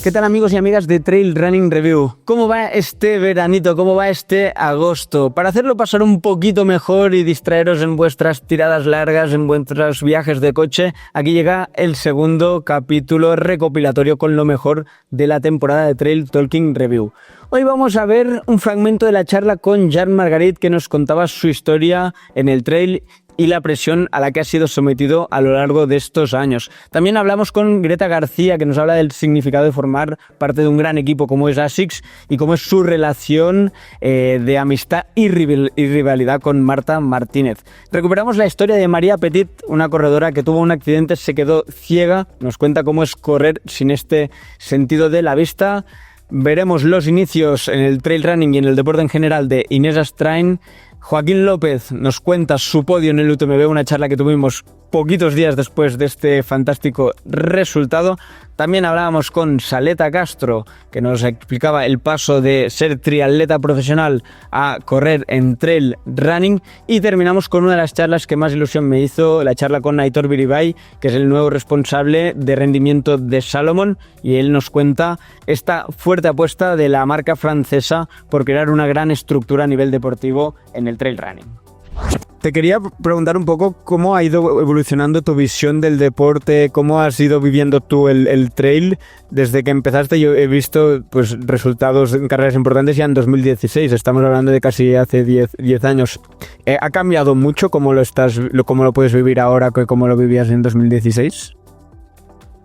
¿Qué tal amigos y amigas de Trail Running Review? ¿Cómo va este veranito? ¿Cómo va este agosto? Para hacerlo pasar un poquito mejor y distraeros en vuestras tiradas largas, en vuestros viajes de coche, aquí llega el segundo capítulo recopilatorio con lo mejor de la temporada de Trail Talking Review. Hoy vamos a ver un fragmento de la charla con Jan Margarit, que nos contaba su historia en el trail y la presión a la que ha sido sometido a lo largo de estos años. También hablamos con Greta García, que nos habla del significado de formar parte de un gran equipo como es ASICS y cómo es su relación de amistad y rivalidad con Marta Martínez. Recuperamos la historia de María Petit, una corredora que tuvo un accidente, se quedó ciega, nos cuenta cómo es correr sin este sentido de la vista. Veremos los inicios en el trail running y en el deporte en general de Inés Astrain. Joaquín López nos cuenta su podio en el UTMB, una charla que tuvimos poquitos días después de este fantástico resultado. También hablábamos con Saleta Castro, que nos explicaba el paso de ser triatleta profesional a correr en trail running. Y terminamos con una de las charlas que más ilusión me hizo, la charla con Aitor Biribay, que es el nuevo responsable de rendimiento de Salomon, y él nos cuenta esta fuerte apuesta de la marca francesa por crear una gran estructura a nivel deportivo en el trail running. Te quería preguntar un poco cómo ha ido evolucionando tu visión del deporte, cómo has ido viviendo tú el trail desde que empezaste. Yo he visto pues resultados en carreras importantes ya en 2016, estamos hablando de casi hace 10 años. ¿Ha cambiado mucho cómo lo puedes vivir ahora que cómo lo vivías en 2016?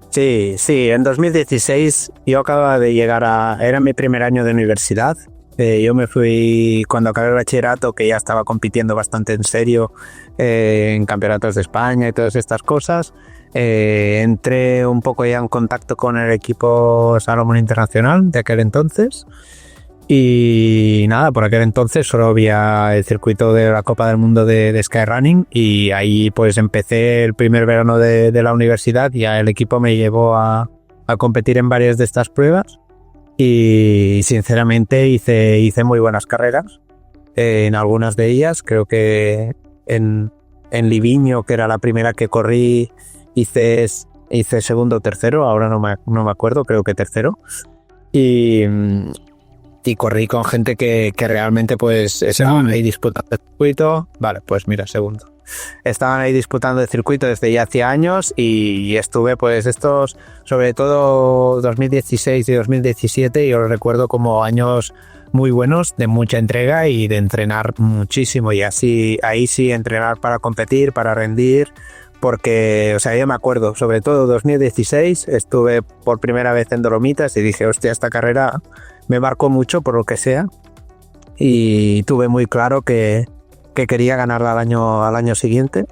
Sí, en 2016 yo acababa de llegar era mi primer año de universidad. Yo me fui cuando acabé el bachillerato, que ya estaba compitiendo bastante en serio en campeonatos de España y todas estas cosas. Entré un poco ya en contacto con el equipo Salomon Internacional de aquel entonces. Y nada, por aquel entonces solo había el circuito de la Copa del Mundo de Skyrunning, y ahí pues empecé el primer verano de la universidad. Ya el equipo me llevó a competir en varias de estas pruebas. Y sinceramente hice muy buenas carreras en algunas de ellas. Creo que en Livigno, que era la primera que corrí, hice segundo o tercero, ahora no me acuerdo, creo que tercero. Y corrí con gente que realmente pues estaban ahí disputando el circuito. Vale, pues mira, segundo. Estaban ahí disputando el circuito desde ya hacía años, y estuve pues estos, sobre todo 2016 y 2017, yo lo recuerdo como años muy buenos, de mucha entrega y de entrenar muchísimo, y ahí sí entrenar para competir, para rendir, porque, o sea, yo me acuerdo, sobre todo 2016, estuve por primera vez en Dolomitas y dije, hostia, esta carrera me marcó mucho por lo que sea, y tuve muy claro que quería ganarla al año siguiente.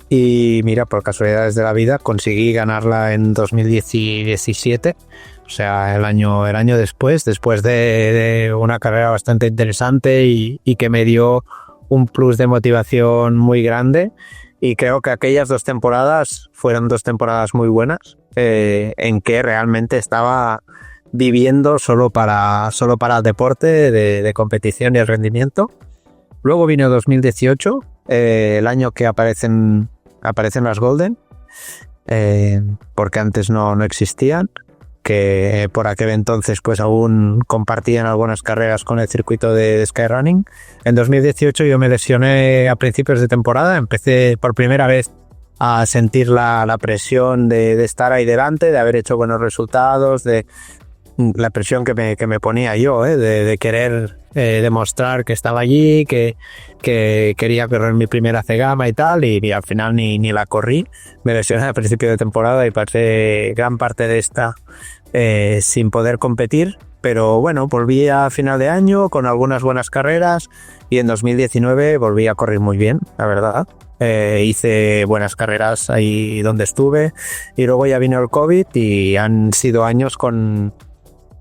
Y mira, por casualidades de la vida conseguí ganarla en 2017, o sea, el año después de una carrera bastante interesante y que me dio un plus de motivación muy grande. Y creo que aquellas 2 temporadas fueron 2 temporadas muy buenas, en que realmente estaba viviendo solo para el deporte de competición y el rendimiento. Luego vino 2018, el año que aparecen las Golden, porque antes no existían, que por aquel entonces pues aún compartían algunas carreras con el circuito de Skyrunning. En 2018 yo me lesioné a principios de temporada, empecé por primera vez a sentir la presión de estar ahí delante, de haber hecho buenos resultados, de la presión que me ponía yo, de querer demostrar que estaba allí, que quería correr mi primera C-Gama y tal, y al final ni la corrí. Me lesioné a principio de temporada y pasé gran parte de esta sin poder competir, pero bueno, volví a final de año con algunas buenas carreras, y en 2019 volví a correr muy bien, la verdad. Hice buenas carreras ahí donde estuve, y luego ya vino el COVID y han sido años con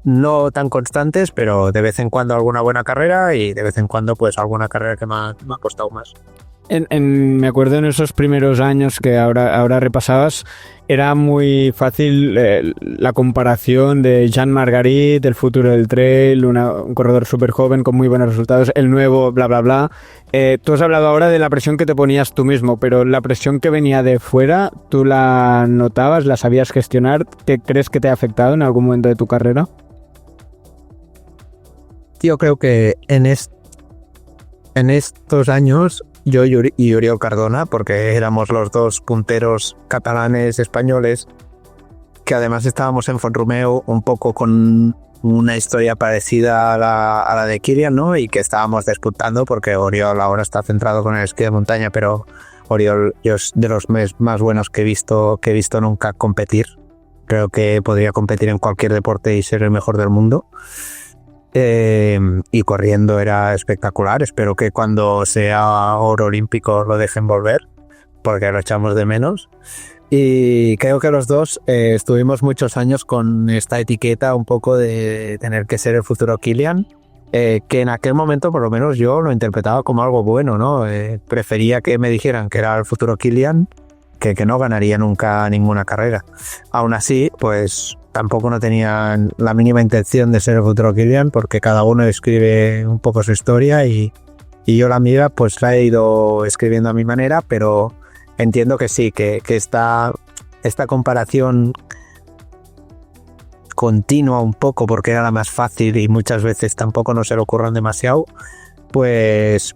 no tan constantes, pero de vez en cuando alguna buena carrera, y de vez en cuando pues alguna carrera que me ha costado más. Me acuerdo en esos primeros años que ahora repasabas, era muy fácil la comparación de Jean Margarit, el futuro del trail, un corredor súper joven con muy buenos resultados, el nuevo, bla, bla, bla. Tú has hablado ahora de la presión que te ponías tú mismo, pero la presión que venía de fuera, ¿tú la notabas, la sabías gestionar? ¿Qué crees que te ha afectado en algún momento de tu carrera? Yo creo que en estos años yo y Oriol Cardona, porque éramos los dos punteros catalanes españoles, que además estábamos en Font-Romeu un poco con una historia parecida a la de Kilian, ¿no? Y que estábamos disputando, porque Oriol ahora está centrado con el esquí de montaña, pero Oriol yo es de los más buenos que he visto nunca competir. Creo que podría competir en cualquier deporte y ser el mejor del mundo. Y corriendo era espectacular. Espero que cuando sea oro olímpico lo dejen volver, porque lo echamos de menos. Y creo que los dos estuvimos muchos años con esta etiqueta un poco de tener que ser el futuro Kilian, que en aquel momento por lo menos yo lo interpretaba como algo bueno, ¿no? Prefería que me dijeran que era el futuro Kilian que no ganaría nunca ninguna carrera. Aún así, pues tampoco no tenían la mínima intención de ser el futuro Kilian, porque cada uno escribe un poco su historia y yo la mía pues la he ido escribiendo a mi manera, pero entiendo que sí, que esta comparación continua un poco, porque era la más fácil y muchas veces tampoco no se le ocurran demasiado, pues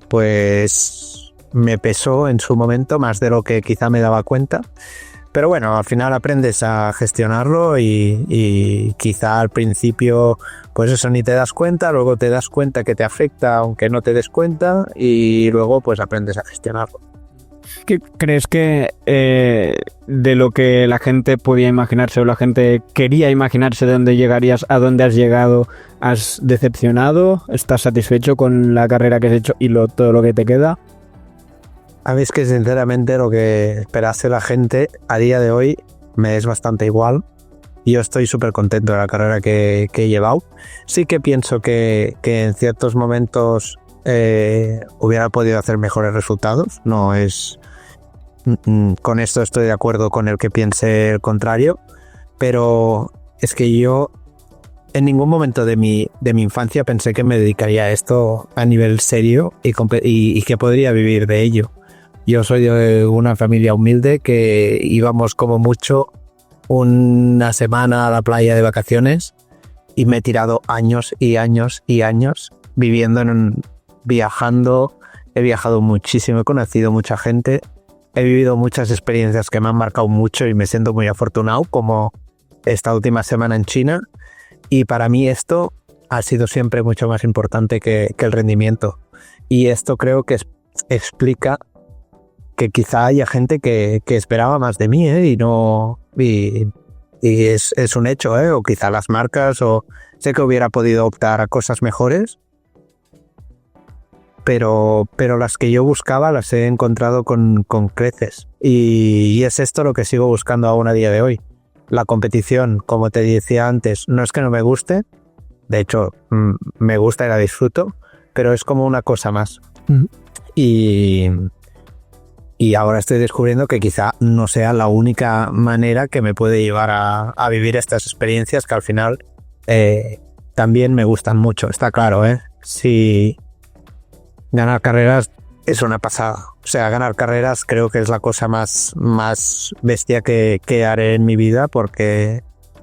me pesó en su momento más de lo que quizá me daba cuenta. Pero bueno, al final aprendes a gestionarlo y quizá al principio pues eso ni te das cuenta, luego te das cuenta que te afecta aunque no te des cuenta y luego pues aprendes a gestionarlo. ¿Qué crees que de lo que la gente podía imaginarse o la gente quería imaginarse de dónde llegarías a dónde has llegado, has decepcionado? ¿Estás satisfecho con la carrera que has hecho y todo lo que te queda? A mí es que sinceramente lo que esperase la gente a día de hoy me es bastante igual. Yo estoy súper contento de la carrera que he llevado. Sí que pienso que en ciertos momentos hubiera podido hacer mejores resultados. No es... Con esto estoy de acuerdo con el que piense el contrario. Pero es que yo en ningún momento de mi infancia pensé que me dedicaría a esto a nivel serio y que podría vivir de ello. Yo soy de una familia humilde que íbamos como mucho una semana a la playa de vacaciones y me he tirado años y años y años viajando. He viajado muchísimo, he conocido mucha gente, he vivido muchas experiencias que me han marcado mucho y me siento muy afortunado, como esta última semana en China. Y para mí esto ha sido siempre mucho más importante que el rendimiento. Y esto creo que explica que quizá haya gente que esperaba más de mí, y es un hecho, o quizá las marcas, o sé que hubiera podido optar a cosas mejores, pero las que yo buscaba las he encontrado con creces, y es esto lo que sigo buscando aún a día de hoy. La competición, como te decía antes, no es que no me guste, de hecho me gusta y la disfruto, pero es como una cosa más. Y ahora estoy descubriendo que quizá no sea la única manera que me puede llevar a vivir estas experiencias que al final también me gustan mucho. Está claro, si ganar carreras es una pasada. O sea, ganar carreras creo que es la cosa más bestia que haré en mi vida,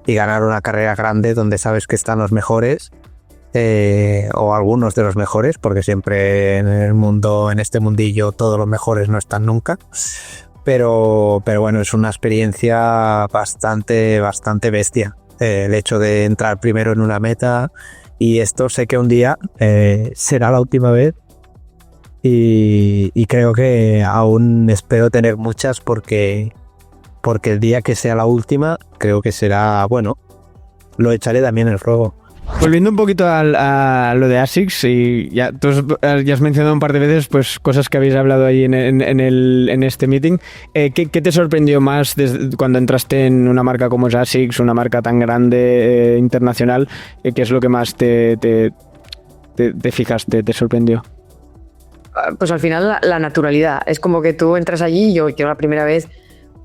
y ganar una carrera grande donde sabes que están los mejores, o algunos de los mejores, porque siempre en este mundillo todos los mejores no están nunca, pero bueno, es una experiencia bastante bestia, el hecho de entrar primero en una meta, y esto sé que un día será la última vez, y creo que aún espero tener muchas, porque el día que sea la última creo que será, bueno, lo echaré también en el juego. Volviendo un poquito a lo de ASICS, y ya has mencionado un par de veces pues cosas que habéis hablado ahí en este meeting. ¿Qué te sorprendió más desde cuando entraste en una marca como es ASICS, una marca tan grande, internacional? ¿Qué es lo que más te fijaste, te sorprendió? pues al final la naturalidad. Es como que tú entras allí, yo la primera vez,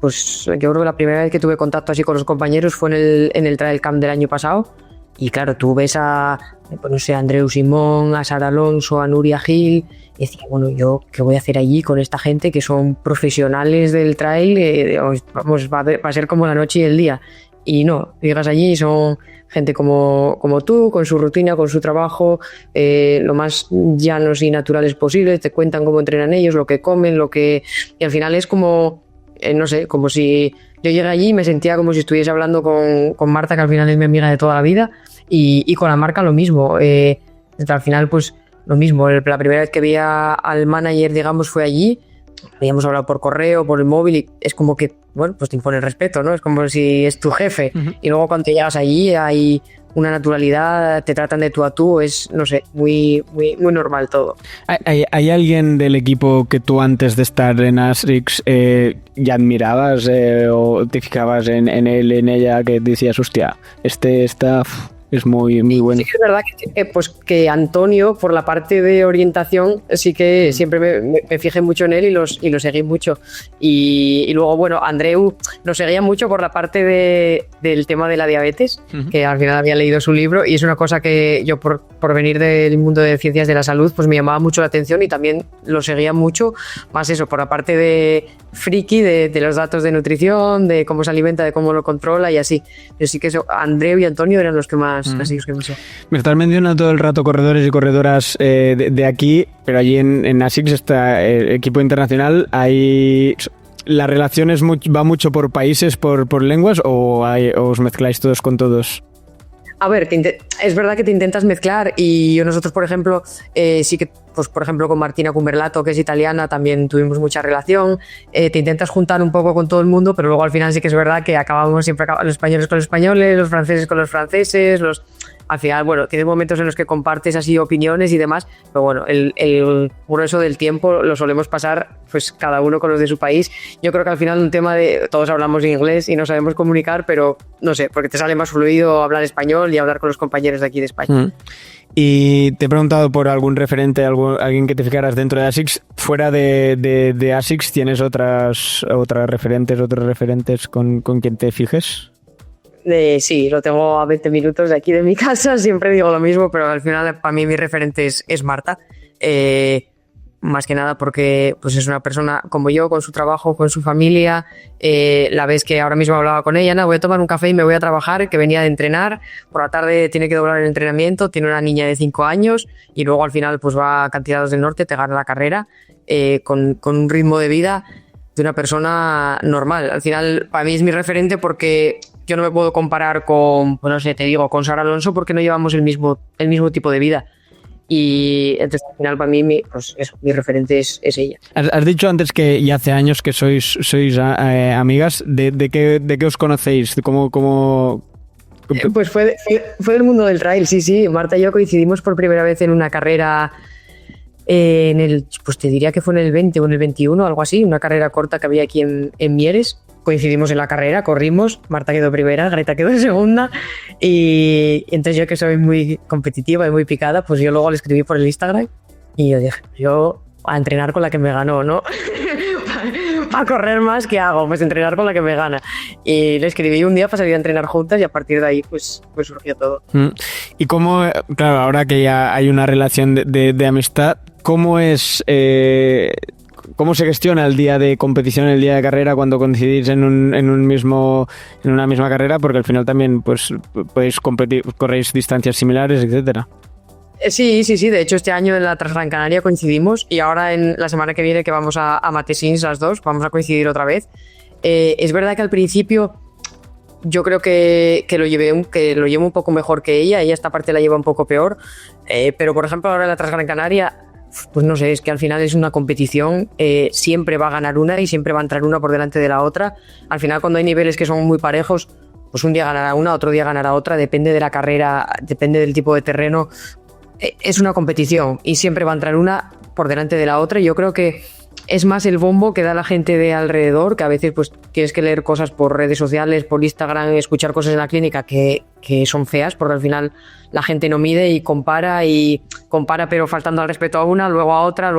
pues yo creo que la primera vez que tuve contacto así con los compañeros fue en el Trail Camp del año pasado. Y claro, tú ves a, pues no sé, a Andreu Simón, a Sara Alonso, a Nuria Gil, y decía, bueno, ¿yo qué voy a hacer allí con esta gente que son profesionales del trail? Vamos, va a ser como la noche y el día. Y no, llegas allí y son gente como tú, con su rutina, con su trabajo, lo más llanos y naturales posibles, te cuentan cómo entrenan ellos, lo que comen, y al final es como, no sé, como si yo llegué allí y me sentía como si estuviese hablando con Marta, que al final es mi amiga de toda la vida, y con la marca lo mismo. Al final, pues lo mismo. La primera vez que vi al manager, digamos, fue allí. Habíamos hablado por correo, por el móvil, y es como que, bueno, pues te impone el respeto, ¿no? Es como si es tu jefe. Uh-huh. Y luego cuando llegas allí hay una naturalidad, te tratan de tú a tú, es, no sé, muy normal todo. ¿Hay alguien del equipo que tú antes de estar en ASICS ya admirabas o te fijabas en él, en ella, que decías, hostia, está... Es muy bueno. Sí que es verdad que Antonio, por la parte de orientación, sí que siempre me fijé mucho en él y lo seguí mucho. Y luego, bueno, Andreu lo seguía mucho por la parte del tema de la diabetes, que al final había leído su libro, y es una cosa que yo, por venir del mundo de ciencias de la salud, pues me llamaba mucho la atención y también lo seguía mucho, más eso, por la parte de friki, de los datos de nutrición, de cómo se alimenta, de cómo lo controla y así. Pero sí que eso, Andreu y Antonio eran los que más así es que me sé. Me estás mencionando todo el rato corredores y corredoras de aquí, pero allí en ASICS está el equipo internacional. Hay... ¿La relación va mucho por países, por lenguas, o os mezcláis todos con todos? A ver, es verdad que te intentas mezclar, y nosotros, por ejemplo, sí que, pues por ejemplo, con Martina Cumberlato, que es italiana, también tuvimos mucha relación. Te intentas juntar un poco con todo el mundo, pero luego al final sí que es verdad que acabamos siempre los españoles con los españoles, los franceses con los franceses, al final, bueno, tienes momentos en los que compartes así opiniones y demás, pero bueno, el grueso del tiempo lo solemos pasar pues cada uno con los de su país. Yo creo que al final un tema de todos hablamos inglés y no sabemos comunicar, pero no sé, porque te sale más fluido hablar español y hablar con los compañeros de aquí de España. Y te he preguntado por algún referente, alguien que te fijaras dentro de ASICS. Fuera de ASICS, ¿tienes otros referentes con quien te fijes? Sí, lo tengo a 20 minutos de aquí de mi casa, siempre digo lo mismo, pero al final para mí mi referente es Marta, más que nada porque pues es una persona como yo, con su trabajo, con su familia. La vez que ahora mismo hablaba con ella, voy a tomar un café y me voy a trabajar, que venía de entrenar, por la tarde tiene que doblar el entrenamiento, tiene una niña de 5 años y luego al final pues va a Acantilados del Norte, te gana la carrera, con un ritmo de vida de una persona normal. Al final para mí es mi referente porque yo no me puedo comparar con, pues no sé, te digo, con Sara Alonso, porque no llevamos el mismo tipo de vida. Y entonces al final para mí mi referente es ella. Has dicho antes que ya hace años que sois amigas. ¿De qué os conocéis? ¿Cómo? Pues fue del mundo del trail, sí. Marta y yo coincidimos por primera vez en una carrera pues te diría que fue en el 20 o en el 21, algo así, una carrera corta que había aquí en Mieres. Coincidimos en la carrera, corrimos, Marta quedó primera, Greta quedó segunda, y entonces yo, que soy muy competitiva y muy picada, pues yo luego le escribí por el Instagram y yo dije, yo a entrenar con la que me ganó, ¿no? A correr más, ¿qué hago? Pues entrenar con la que me gana. Y le escribí un día para salir a entrenar juntas y a partir de ahí pues surgió todo. Y cómo, claro, ahora que ya hay una relación de amistad, ¿cómo es... ¿Cómo se gestiona el día de competición, el día de carrera, cuando coincidís en una misma carrera? Porque al final también pues podéis competir, corréis distancias similares, etcétera. Sí. De hecho, este año en la Transgran Canaria coincidimos, y ahora en la semana que viene, que vamos a Matesins las dos, vamos a coincidir otra vez. Es verdad que al principio yo creo que lo llevo un poco mejor que ella esta parte la lleva un poco peor, pero por ejemplo ahora en la Transgran Canaria, pues no sé, es que al final es una competición, siempre va a ganar una y siempre va a entrar una por delante de la otra. Al final, cuando hay niveles que son muy parejos, pues un día ganará una, otro día ganará otra, depende de la carrera, depende del tipo de terreno. Es una competición y siempre va a entrar una por delante de la otra, y yo creo que es más el bombo que da la gente de alrededor, que a veces pues tienes que leer cosas por redes sociales, por Instagram, escuchar cosas en la clínica que que son feas, porque al final la gente no mide y compara pero faltando al respeto a una, luego a otra,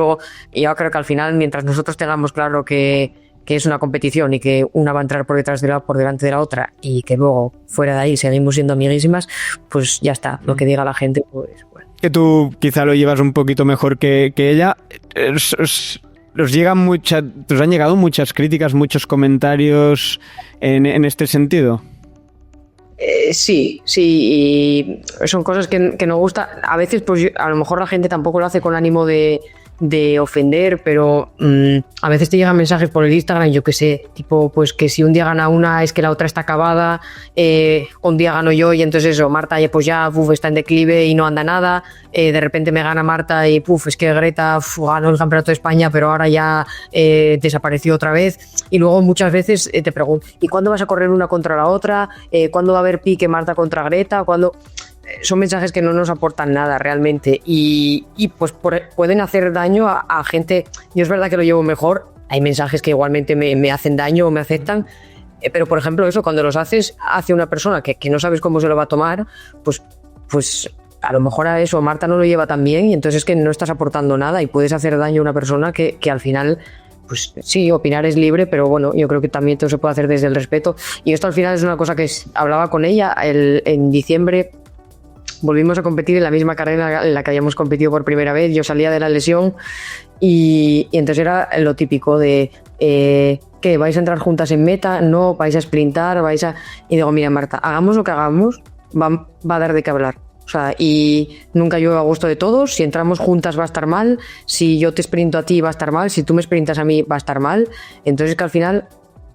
y yo creo que al final, mientras nosotros tengamos claro que es una competición y que una va a entrar por delante de la otra y que luego fuera de ahí seguimos siendo amiguísimas, pues ya está, lo que diga la gente, pues bueno. Que tú quizá lo llevas un poquito mejor que ella. Os han llegado muchas críticas, muchos comentarios en este sentido. Sí, y son cosas que nos gusta. A veces, pues a lo mejor la gente tampoco lo hace con ánimo de ofender, pero a veces te llegan mensajes por el Instagram, yo qué sé, tipo, pues que si un día gana una es que la otra está acabada, un día gano yo y entonces eso, Marta pues ya está en declive y no anda nada, de repente me gana Marta y es que Greta ganó el campeonato de España pero ahora ya desapareció otra vez, y luego muchas veces te pregunto, ¿y cuándo vas a correr una contra la otra? ¿Cuándo va a haber pique Marta contra Greta? ¿Cuándo? Son mensajes que no nos aportan nada realmente y pues pueden hacer daño a gente. Yo es verdad que lo llevo mejor, hay mensajes que igualmente me hacen daño o me afectan, pero por ejemplo eso, cuando los haces hacia una persona que no sabes cómo se lo va a tomar, pues a lo mejor a eso Marta no lo lleva tan bien y entonces es que no estás aportando nada y puedes hacer daño a una persona que al final, pues sí, opinar es libre, pero bueno, yo creo que también todo se puede hacer desde el respeto, y esto al final es una cosa que hablaba con ella en diciembre. Volvimos a competir en la misma carrera en la que habíamos competido por primera vez. Yo salía de la lesión y entonces era lo típico de ¿qué? ¿Vais a entrar juntas en meta? No, vais a sprintar, y digo, mira Marta, hagamos lo que hagamos, va a dar de qué hablar. O sea, y nunca yo a gusto de todos. Si entramos juntas va a estar mal, si yo te sprinto a ti va a estar mal, si tú me sprintas a mí va a estar mal. Entonces que al final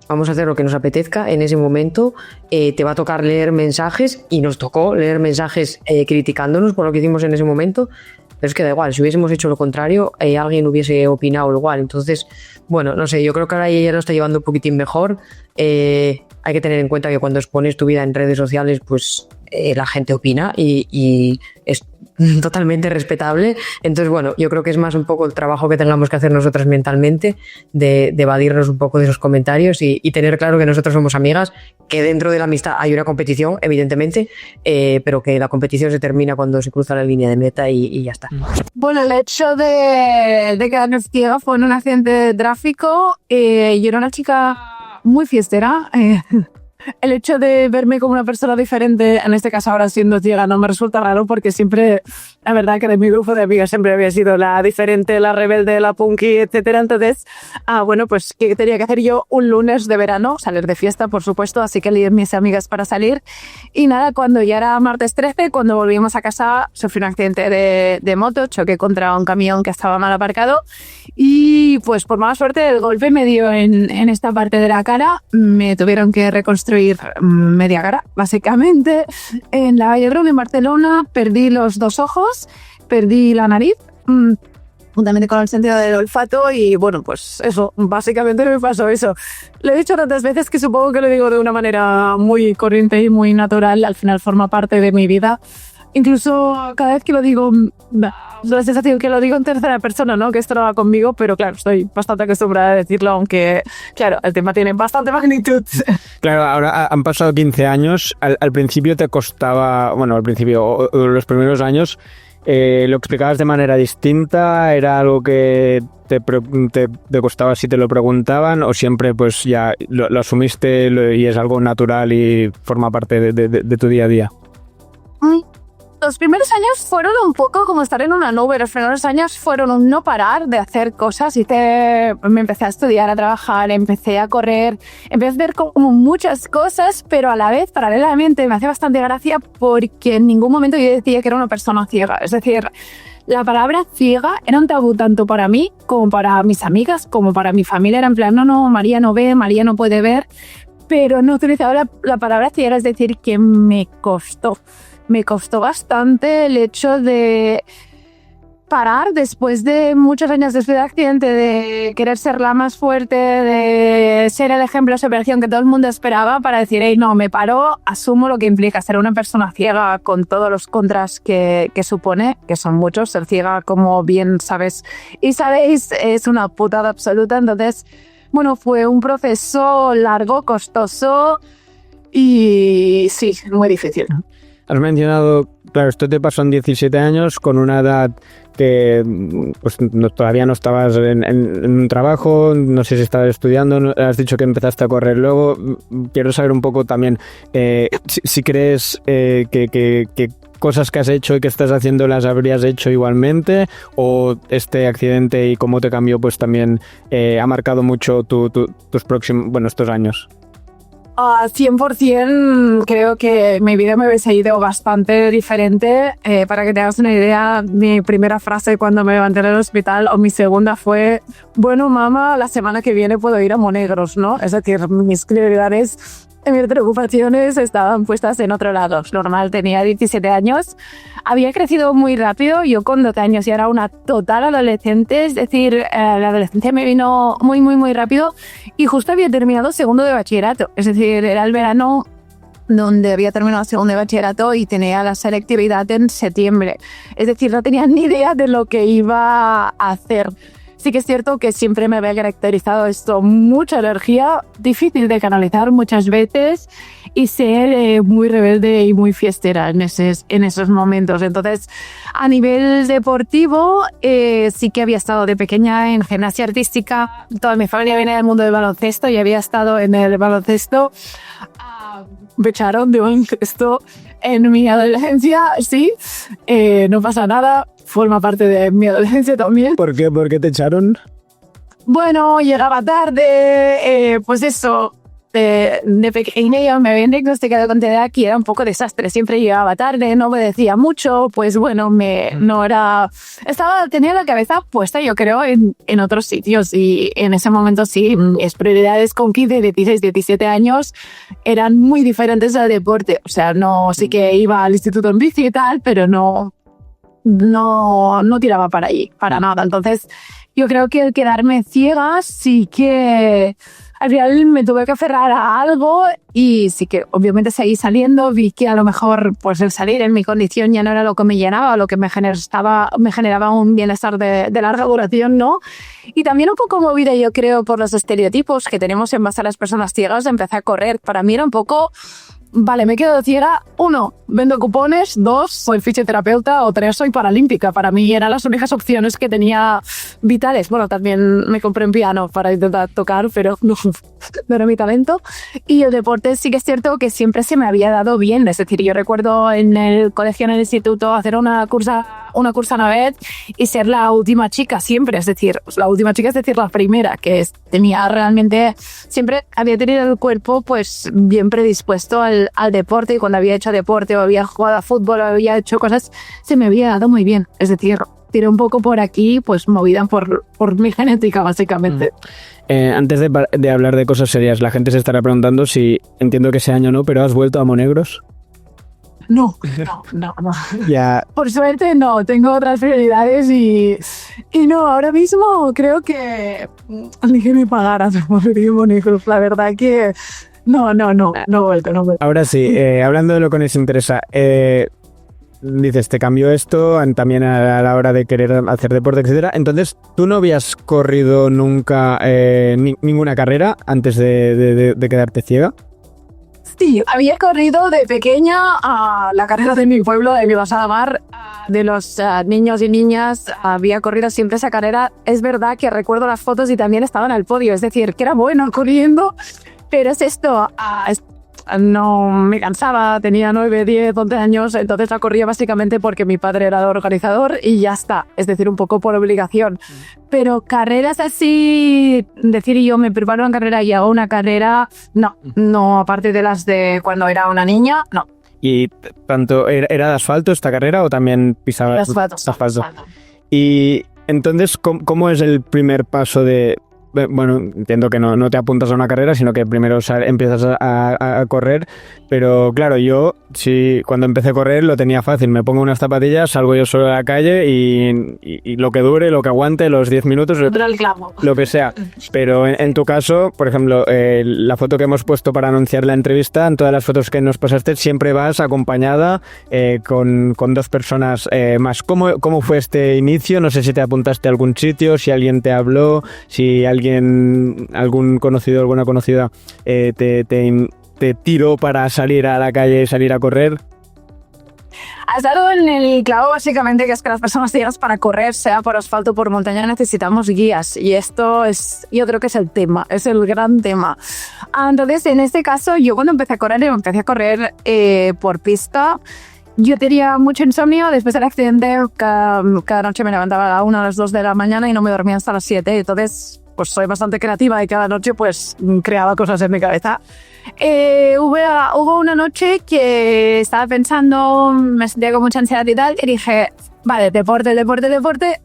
vamos a hacer lo que nos apetezca en ese momento, te va a tocar leer mensajes, y nos tocó leer mensajes criticándonos por lo que hicimos en ese momento, pero es que da igual, si hubiésemos hecho lo contrario, alguien hubiese opinado igual. Entonces, bueno, no sé, yo creo que ahora ella lo está llevando un poquitín mejor. Hay que tener en cuenta que cuando expones tu vida en redes sociales, pues la gente opina y es totalmente respetable. Entonces, bueno, yo creo que es más un poco el trabajo que tengamos que hacer nosotras mentalmente de evadirnos un poco de esos comentarios y tener claro que nosotros somos amigas, que dentro de la amistad hay una competición, evidentemente, pero que la competición se termina cuando se cruza la línea de meta y ya está. Bueno, el hecho de quedarme ciega fue en un accidente de tráfico. Yo era una chica muy fiestera. El hecho de verme como una persona diferente, en este caso ahora siendo ciega, no me resulta raro porque siempre, la verdad que de mi grupo de amigas siempre había sido la diferente, la rebelde, la punky, etcétera. Entonces, bueno, pues ¿qué tenía que hacer yo un lunes de verano? Salir de fiesta, por supuesto, así que lié a mis amigas para salir. Y nada, cuando ya era martes 13, cuando volvimos a casa, sufrí un accidente de moto, choqué contra un camión que estaba mal aparcado y pues por mala suerte el golpe me dio en esta parte de la cara, me tuvieron que reconstruir media cara, básicamente. En la Vallhebron, en Barcelona, perdí los 2 ojos, perdí la nariz, juntamente con el sentido del olfato y bueno, pues eso, básicamente me pasó eso. Lo he dicho tantas veces que supongo que lo digo de una manera muy corriente y muy natural, al final forma parte de mi vida. Incluso cada vez que lo digo, la sensación que lo digo en tercera persona, ¿no? Que esto no va conmigo, pero claro, estoy bastante acostumbrada a decirlo, aunque, claro, el tema tiene bastante magnitud. Claro, ahora han pasado 15 años, al principio te costaba, bueno, al principio, o los primeros años, lo explicabas de manera distinta, era algo que te costaba si te lo preguntaban, o siempre pues ya lo asumiste y es algo natural y forma parte de tu día a día. Los primeros años fueron un poco como estar en una nube. Los primeros años fueron un no parar de hacer cosas. Me empecé a estudiar, a trabajar, empecé a correr, empecé a ver como muchas cosas, pero a la vez, paralelamente, me hacía bastante gracia porque en ningún momento yo decía que era una persona ciega. Es decir, la palabra ciega era un tabú tanto para mí como para mis amigas, como para mi familia. Era en plan, no, María no ve, María no puede ver, pero no utilizaba la palabra ciega, es decir, que me costó. Me costó bastante el hecho de parar después de muchos años después del accidente, de querer ser la más fuerte, de ser el ejemplo de superación que todo el mundo esperaba, para decir, hey, no, me paro, asumo lo que implica ser una persona ciega con todos los contras que supone, que son muchos. Ser ciega, como bien sabes y sabéis, es una putada absoluta. Entonces, bueno, fue un proceso largo, costoso, y sí, muy difícil. Has mencionado, claro, esto te pasó en 17 años con una edad que pues, todavía no estabas en un trabajo, no sé si estabas estudiando, has dicho que empezaste a correr luego. Quiero saber un poco también si crees que cosas que has hecho y que estás haciendo las habrías hecho igualmente, o este accidente y cómo te cambió pues también ha marcado mucho tus próximos, estos años. 100% creo que mi vida me hubiese ido bastante diferente. Para que te hagas una idea, mi primera frase cuando me levanté del hospital, o mi segunda fue: bueno, mamá, la semana que viene puedo ir a Monegros, ¿no? Es decir, mis prioridades, mis preocupaciones estaban puestas en otro lado. Normal, tenía 17 años, había crecido muy rápido. Yo con 12 años ya era una total adolescente, es decir, la adolescencia me vino muy, muy, muy rápido, y justo había terminado segundo de bachillerato. Es decir, era el verano donde había terminado segundo de bachillerato y tenía la selectividad en septiembre. Es decir, no tenía ni idea de lo que iba a hacer. Sí que es cierto que siempre me había caracterizado esto, mucha energía, difícil de canalizar muchas veces, y ser muy rebelde y muy fiestera en esos momentos. Entonces, a nivel deportivo, sí que había estado de pequeña en gimnasia artística. Toda mi familia viene del mundo del baloncesto y había estado en el baloncesto. Me echaron de baloncesto en mi adolescencia, sí, no pasa nada. Forma parte de mi adolescencia también. ¿Por qué? ¿Por qué te echaron? Bueno, llegaba tarde, pues eso, de pequeña me habían diagnosticado con TDAH y era un poco desastre. Siempre llegaba tarde, no me decía mucho, pues bueno, no era... tenía la cabeza puesta, yo creo, en otros sitios, y en ese momento sí, mis prioridades con 15, 16, 17 años eran muy diferentes al deporte. O sea, sí que iba al instituto en bici y tal, pero no tiraba para allí, para nada. Entonces, yo creo que el quedarme ciega sí que al final me tuve que aferrar a algo, y sí que obviamente seguí saliendo. Vi que a lo mejor pues el salir en mi condición ya no era lo que me llenaba, lo que me generaba un bienestar de larga duración, ¿no? Y también un poco movida, yo creo, por los estereotipos que tenemos en base a las personas ciegas. Empecé a correr. Para mí era un poco... Vale, me quedo ciega. 1, vendo cupones. 2, soy fisioterapeuta. O 3, soy paralímpica. Para mí eran las únicas opciones que tenía vitales. Bueno, también me compré un piano para intentar tocar, pero no era mi talento. Y el deporte sí que es cierto que siempre se me había dado bien. Es decir, yo recuerdo en el colegio, en el instituto, hacer una cursa una vez y ser la última chica siempre. Es decir, la última chica, es decir, la primera, que tenía realmente... Siempre había tenido el cuerpo pues bien predispuesto al deporte, y cuando había hecho deporte o había jugado a fútbol o había hecho cosas, se me había dado muy bien. Es decir, tiré un poco por aquí, pues movida por mi genética, básicamente. Antes de hablar de cosas serias, la gente se estará preguntando si, entiendo que ese año no, pero ¿has vuelto a Monegros? No. Ya. Por suerte no, tengo otras prioridades y no, ahora mismo creo que ni que me pagaran por ir a Monegros. La verdad que no he vuelto. Ahora sí, hablando de lo que nos interesa, dices, te cambió esto también a la hora de querer hacer deporte, etcétera. Entonces, ¿tú no habías corrido nunca ninguna carrera antes de quedarte ciega? Sí, había corrido de pequeña a la carrera de mi pueblo, de mi Basada Mar, de los niños y niñas. Había corrido siempre esa carrera. Es verdad que recuerdo las fotos y también estaba en el podio, es decir, que era bueno corriendo, pero es esto... no me cansaba, tenía 9, 10, 11 años, entonces la corría básicamente porque mi padre era el organizador y ya está, es decir, un poco por obligación. Pero carreras así, decir yo me preparo en carrera y hago una carrera, no, aparte de las de cuando era una niña, no. ¿Y tanto era de asfalto esta carrera o también pisabas asfalto? Y entonces, ¿cómo es el primer paso de...? Bueno, entiendo que no te apuntas a una carrera, sino que primero empiezas a correr, pero claro, yo cuando empecé a correr lo tenía fácil, me pongo unas zapatillas, salgo yo solo a la calle y lo que dure, lo que aguante, los 10 minutos, lo que sea. Pero en tu caso, por ejemplo, la foto que hemos puesto para anunciar la entrevista, en todas las fotos que nos pasaste, siempre vas acompañada con 2 personas más. ¿Cómo fue este inicio? No sé si te apuntaste a algún sitio, si alguien te habló, si algún conocido, alguna conocida te te tiró para salir a la calle y salir a correr? Has dado en el clavo básicamente, que es que las personas ciegas para correr, sea por asfalto o por montaña, necesitamos guías, y esto es, yo creo que es el tema, es el gran tema. Entonces, en este caso, yo cuando empecé a correr por pista. Yo tenía mucho insomnio. Después del accidente, cada noche me levantaba a la 1, a las 2 de la mañana y no me dormía hasta las 7. Entonces, pues soy bastante creativa y cada noche pues creaba cosas en mi cabeza. Hubo una noche que estaba pensando, me sentía con mucha ansiedad y tal, y dije, vale, deporte.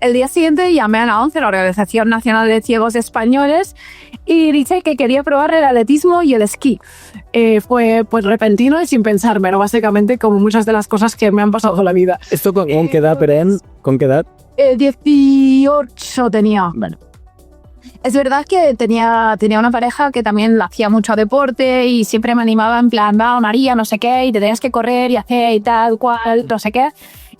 El día siguiente llamé a la ONCE, la Organización Nacional de Ciegos Españoles, y dije que quería probar el atletismo y el esquí. Fue pues repentino y sin pensármelo, básicamente, como muchas de las cosas que me han pasado en la vida. ¿Esto con qué edad, Peren? ¿Con qué edad? 18 tenía. Bueno. Es verdad que tenía una pareja que también hacía mucho deporte y siempre me animaba en plan, va, María, no sé qué, y te tenías que correr y hacer y tal, cual, no sé qué.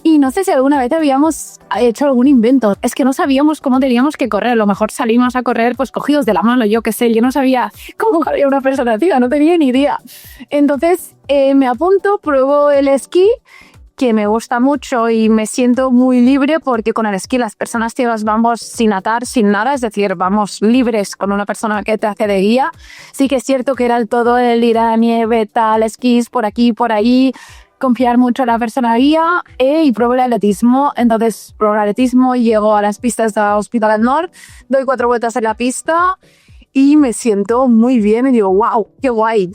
Y no sé si alguna vez habíamos hecho algún invento. Es que no sabíamos cómo teníamos que correr. A lo mejor salimos a correr pues cogidos de la mano, yo qué sé. Yo no sabía cómo había una persona ciega, no tenía ni idea. Entonces me apunto, pruebo el esquí, que me gusta mucho y me siento muy libre porque con el esquí las personas ciegas vamos sin atar, sin nada, es decir, vamos libres con una persona que te hace de guía. Sí que es cierto que era el todo el ir a la nieve, tal, esquís por aquí, por ahí, confiar mucho en la persona guía y pruebo el atletismo. Entonces pruebo el atletismo, llego a las pistas de Hospitalet Nord, doy 4 vueltas en la pista y me siento muy bien y digo, wow, qué guay.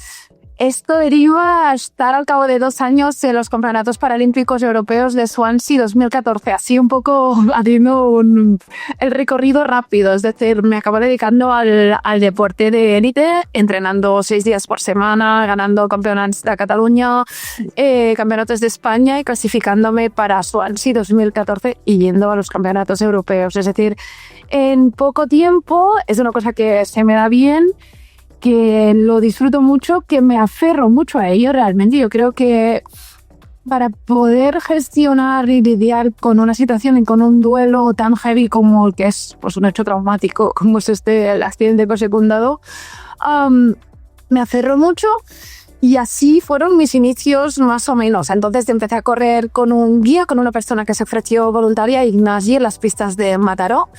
Esto deriva a estar al cabo de 2 años en los Campeonatos Paralímpicos Europeos de Swansea 2014, así un poco haciendo el recorrido rápido, es decir, me acabo dedicando al deporte de élite, entrenando 6 días por semana, ganando campeonatos de Cataluña, campeonatos de España y clasificándome para Swansea 2014 y yendo a los Campeonatos Europeos, es decir, en poco tiempo, es una cosa que se me da bien, que lo disfruto mucho, que me aferro mucho a ello realmente. Yo creo que para poder gestionar y lidiar con una situación y con un duelo tan heavy como el que es pues, un hecho traumático, como es el accidente que os he contado, me aferro mucho. Y así fueron mis inicios más o menos. Entonces empecé a correr con un guía, con una persona que se ofreció voluntaria, Ignasi, en las pistas de Mataró.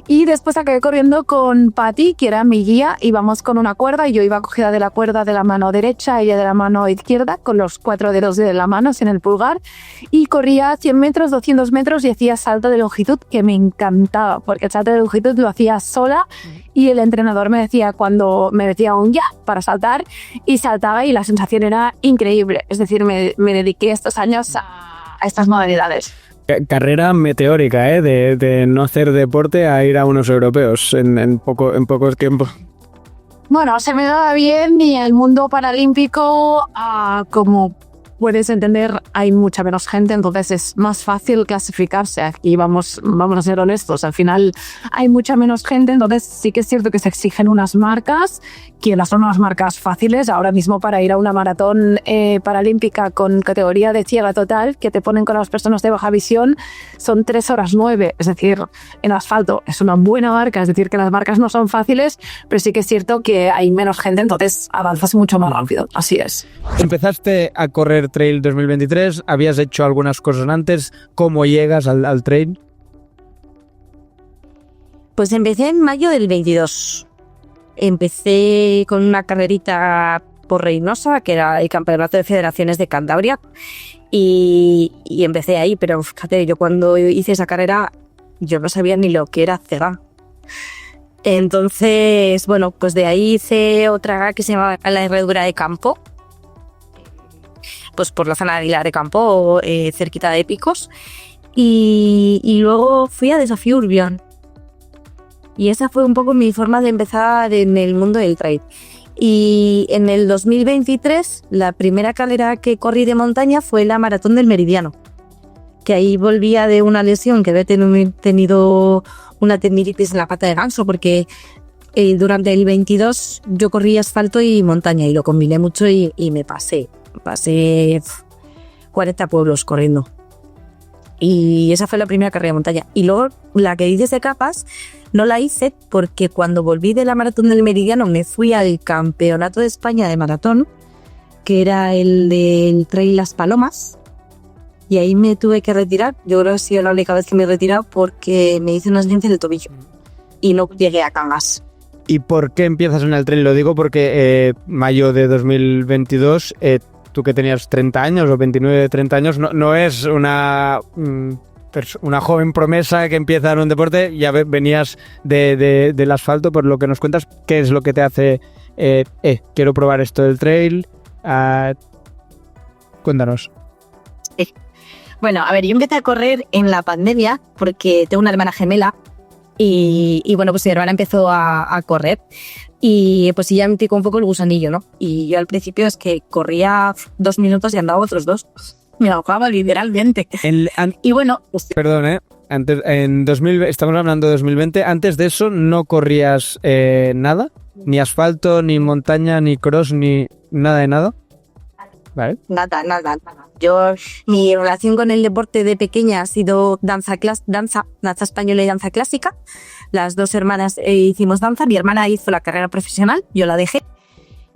Y después acabé corriendo con Patti, que era mi guía. Íbamos con una cuerda y yo iba cogida de la cuerda de la mano derecha, ella de la mano izquierda, con los 4 dedos de la mano sin el pulgar. Y corría 100 metros, 200 metros y hacía salto de longitud, que me encantaba, porque el salto de longitud lo hacía sola. Y el entrenador me decía cuando me decía un ya para saltar y saltaba y la sensación era increíble. Es decir, me dediqué estos años a estas modalidades. Carrera meteórica, de no hacer deporte a ir a unos europeos en pocos tiempos. Bueno, se me daba bien y el mundo paralímpico, como puedes entender, hay mucha menos gente, entonces es más fácil clasificarse. Aquí vamos a ser honestos, al final hay mucha menos gente, entonces sí que es cierto que se exigen unas marcas, que no son unas marcas fáciles. Ahora mismo para ir a una maratón paralímpica con categoría de ciega total, que te ponen con las personas de baja visión, son 3 horas 9, es decir, en asfalto es una buena marca, es decir, que las marcas no son fáciles, pero sí que es cierto que hay menos gente, entonces avanzas mucho más rápido, así es. Empezaste a correr trail 2023, habías hecho algunas cosas antes. ¿Cómo llegas al trail? Pues empecé en mayo del 22. Empecé con una carrerita por Reynosa, que era el Campeonato de Federaciones de Cantabria, y empecé ahí, pero fíjate, yo cuando hice esa carrera yo no sabía ni lo que era cega. Entonces, bueno, pues de ahí hice otra que se llamaba la Herradura de Campo, pues por la zona de Aguilar de Campo, cerquita de Picos, y luego fui a Desafío Urbión. Y esa fue un poco mi forma de empezar en el mundo del trail. Y en el 2023, la primera carrera que corrí de montaña fue la Maratón del Meridiano, que ahí volvía de una lesión que había tenido una tendinitis en la pata de ganso, porque durante el 22 yo corrí asfalto y montaña y lo combiné mucho y me pasé 40 pueblos corriendo. Y esa fue la primera carrera de montaña. Y luego la que dices de capas no la hice porque cuando volví de la Maratón del Meridiano me fui al Campeonato de España de Maratón que era el del Trail Las Palomas, y ahí me tuve que retirar. Yo creo que ha sido la única vez que me he retirado porque me hice unas esguince del tobillo y no llegué a Cangas. ¿Y por qué empiezas en el trail? Lo digo porque mayo de 2022, tú que tenías 30 años o 29, 30 años, no es una joven promesa que empieza en un deporte, ya venías del asfalto. Por lo que nos cuentas, ¿qué es lo que te hace quiero probar esto del trail? Cuéntanos. Bueno, a ver, yo empecé a correr en la pandemia porque tengo una hermana gemela y bueno, pues mi hermana empezó a correr y pues ya me picó un poco el gusanillo, ¿no? Y yo al principio es que corría 2 minutos y andaba otros 2. Me ahogaba literalmente. Y bueno, pues, Perdón, antes, estamos hablando de 2020, antes de eso no corrías nada, ni asfalto, ni montaña, ni cross, ni nada de nada. Vale. Nada. Mi relación con el deporte de pequeña ha sido danza española y danza clásica. Las 2 hermanas hicimos danza. Mi hermana hizo la carrera profesional, yo la dejé.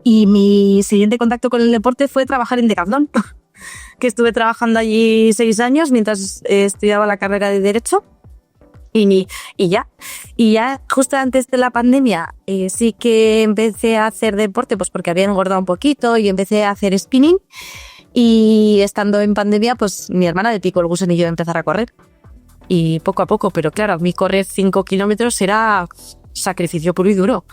Y mi siguiente contacto con el deporte fue trabajar en Decathlon, que estuve trabajando allí 6 años mientras estudiaba la carrera de Derecho. Y ya justo antes de la pandemia sí que empecé a hacer deporte, pues porque había engordado un poquito y empecé a hacer spinning. Y estando en pandemia, pues mi hermana le picó el gusanillo de empezar a correr. Y poco a poco, pero claro, mi correr 5 kilómetros era sacrificio puro y duro.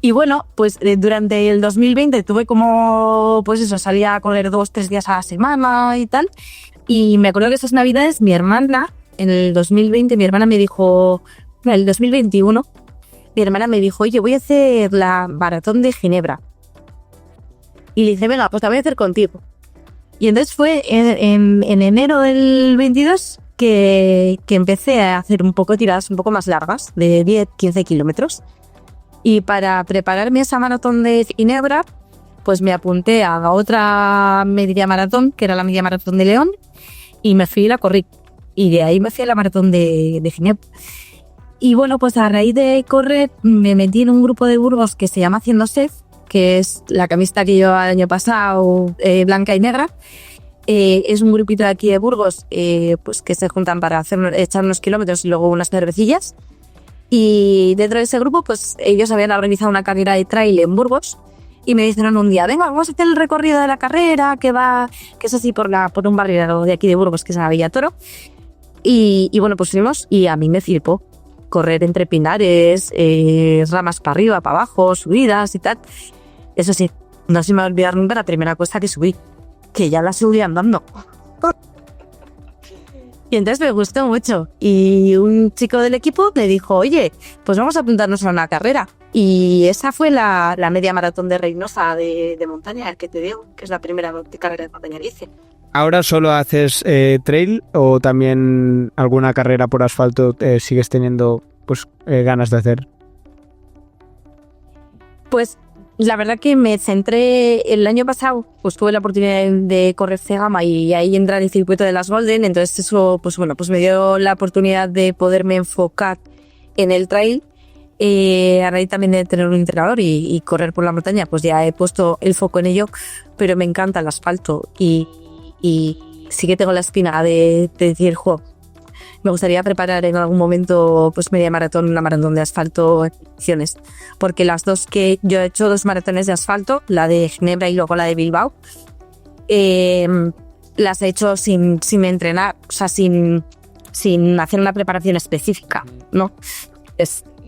Y bueno, pues durante el 2020 tuve como, pues eso, salía a correr 2-3 días a la semana y tal. Y me acuerdo que esas navidades mi hermana, en el 2020, mi hermana me dijo, en el 2021, mi hermana me dijo, oye, voy a hacer la maratón de Ginebra. Y le dije, venga, pues la voy a hacer contigo. Y entonces fue en enero del 22 que empecé a hacer un poco tiradas un poco más largas, de 10-15 kilómetros. Y para prepararme esa maratón de Ginebra, pues me apunté a otra media maratón, que era la media maratón de León, y me fui y la corrí. Y de ahí me fui a la maratón de Ginebra. Y bueno, pues a raíz de correr me metí en un grupo de Burgos que se llama Haciendo Sed, que es la camiseta que llevo el año pasado, blanca y negra. Es un grupito de aquí de Burgos pues que se juntan para echar unos kilómetros y luego unas cervecillas. Y dentro de ese grupo, pues ellos habían organizado una carrera de trail en Burgos y me dijeron un día, venga, vamos a hacer el recorrido de la carrera que es así por un barrio de aquí de Burgos que se llama Villatoro. Y bueno, pues fuimos y a mí me flipó correr entre pinares, ramas para arriba, para abajo, subidas y tal. Eso sí, no se me va a olvidar nunca la primera cuesta que subí, que ya la subí andando. Y entonces me gustó mucho. Y un chico del equipo me dijo, oye, pues vamos a apuntarnos a una carrera. Y esa fue la media maratón de Reynosa de montaña, que te digo, que es la primera carrera de montaña que hice. ¿Ahora solo haces trail o también alguna carrera por asfalto sigues teniendo pues ganas de hacer? Pues la verdad que me centré el año pasado, pues tuve la oportunidad de correr Cegama y ahí entra en el circuito de las Golden, entonces eso pues bueno, pues me dio la oportunidad de poderme enfocar en el trail. A raíz también de tener un entrenador y correr por la montaña, pues ya he puesto el foco en ello, pero me encanta el asfalto y sí que tengo la espina de decir, me gustaría preparar en algún momento pues media maratón, una maratón de asfalto en condiciones, porque las dos que yo he hecho 2 maratones de asfalto, la de Ginebra y luego la de Bilbao, las he hecho sin entrenar, o sea, sin hacer una preparación específica, ¿no?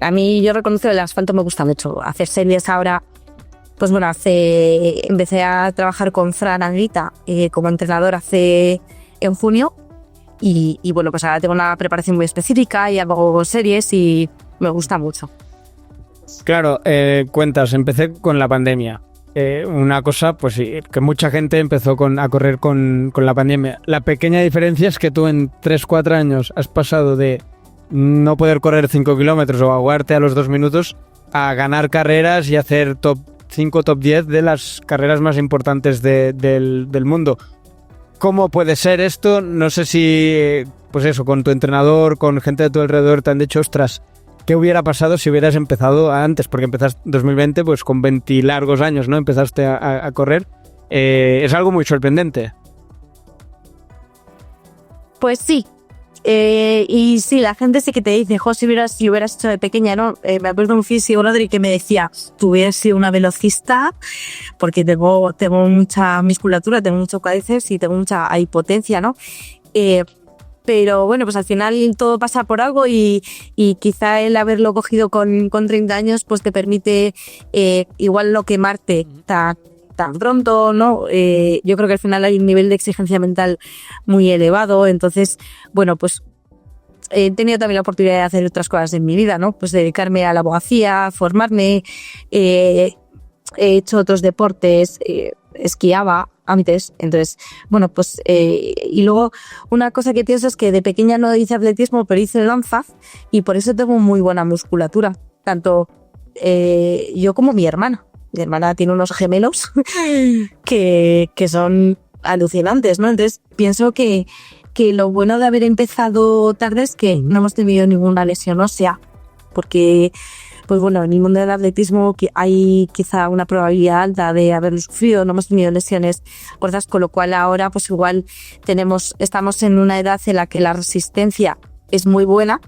A mí yo reconozco que el asfalto me gusta mucho. Hacer series ahora, pues bueno, empecé a trabajar con Fran Anguita como entrenador en junio y bueno, pues ahora tengo una preparación muy específica y hago series y me gusta mucho. Claro, cuentas, empecé con la pandemia. Una cosa, pues sí, que mucha gente empezó a correr con la pandemia. La pequeña diferencia es que tú en 3-4 años has pasado de no poder correr 5 kilómetros o ahogarte a los 2 minutos a ganar carreras y hacer top 5, top 10 de las carreras más importantes del mundo. ¿Cómo puede ser esto? No sé si, pues eso, con tu entrenador, con gente de tu alrededor te han dicho, ostras, ¿qué hubiera pasado si hubieras empezado antes? Porque empezaste en 2020 pues con 20 largos años, ¿no? Empezaste a correr. Es algo muy sorprendente. Pues sí. Y sí, la gente sí que te dice, jo, si hubieras hecho de pequeña, ¿no? Me acuerdo de un fisio, Rodri, que me decía, tú hubieras sido una velocista, porque tengo mucha musculatura, tengo mucho cuádriceps y tengo mucha potencia, ¿no? Pero bueno, pues al final todo pasa por algo y quizá el haberlo cogido con 30 años pues te permite igual no quemarte tan pronto, ¿no? Yo creo que al final hay un nivel de exigencia mental muy elevado, entonces, bueno, pues he tenido también la oportunidad de hacer otras cosas en mi vida, ¿no? Pues dedicarme a la abogacía, formarme, he hecho otros deportes, esquiaba antes, entonces, bueno, pues, y luego una cosa que pienso es que de pequeña no hice atletismo, pero hice danza y por eso tengo muy buena musculatura, tanto yo como mi hermana. Mi hermana tiene unos gemelos que son alucinantes, ¿no? Entonces pienso que lo bueno de haber empezado tarde es que no hemos tenido ninguna lesión ósea, porque pues bueno, en el mundo del atletismo hay quizá una probabilidad alta de haberlo sufrido, no hemos tenido lesiones gordas, con lo cual ahora pues igual estamos en una edad en la que la resistencia es muy buena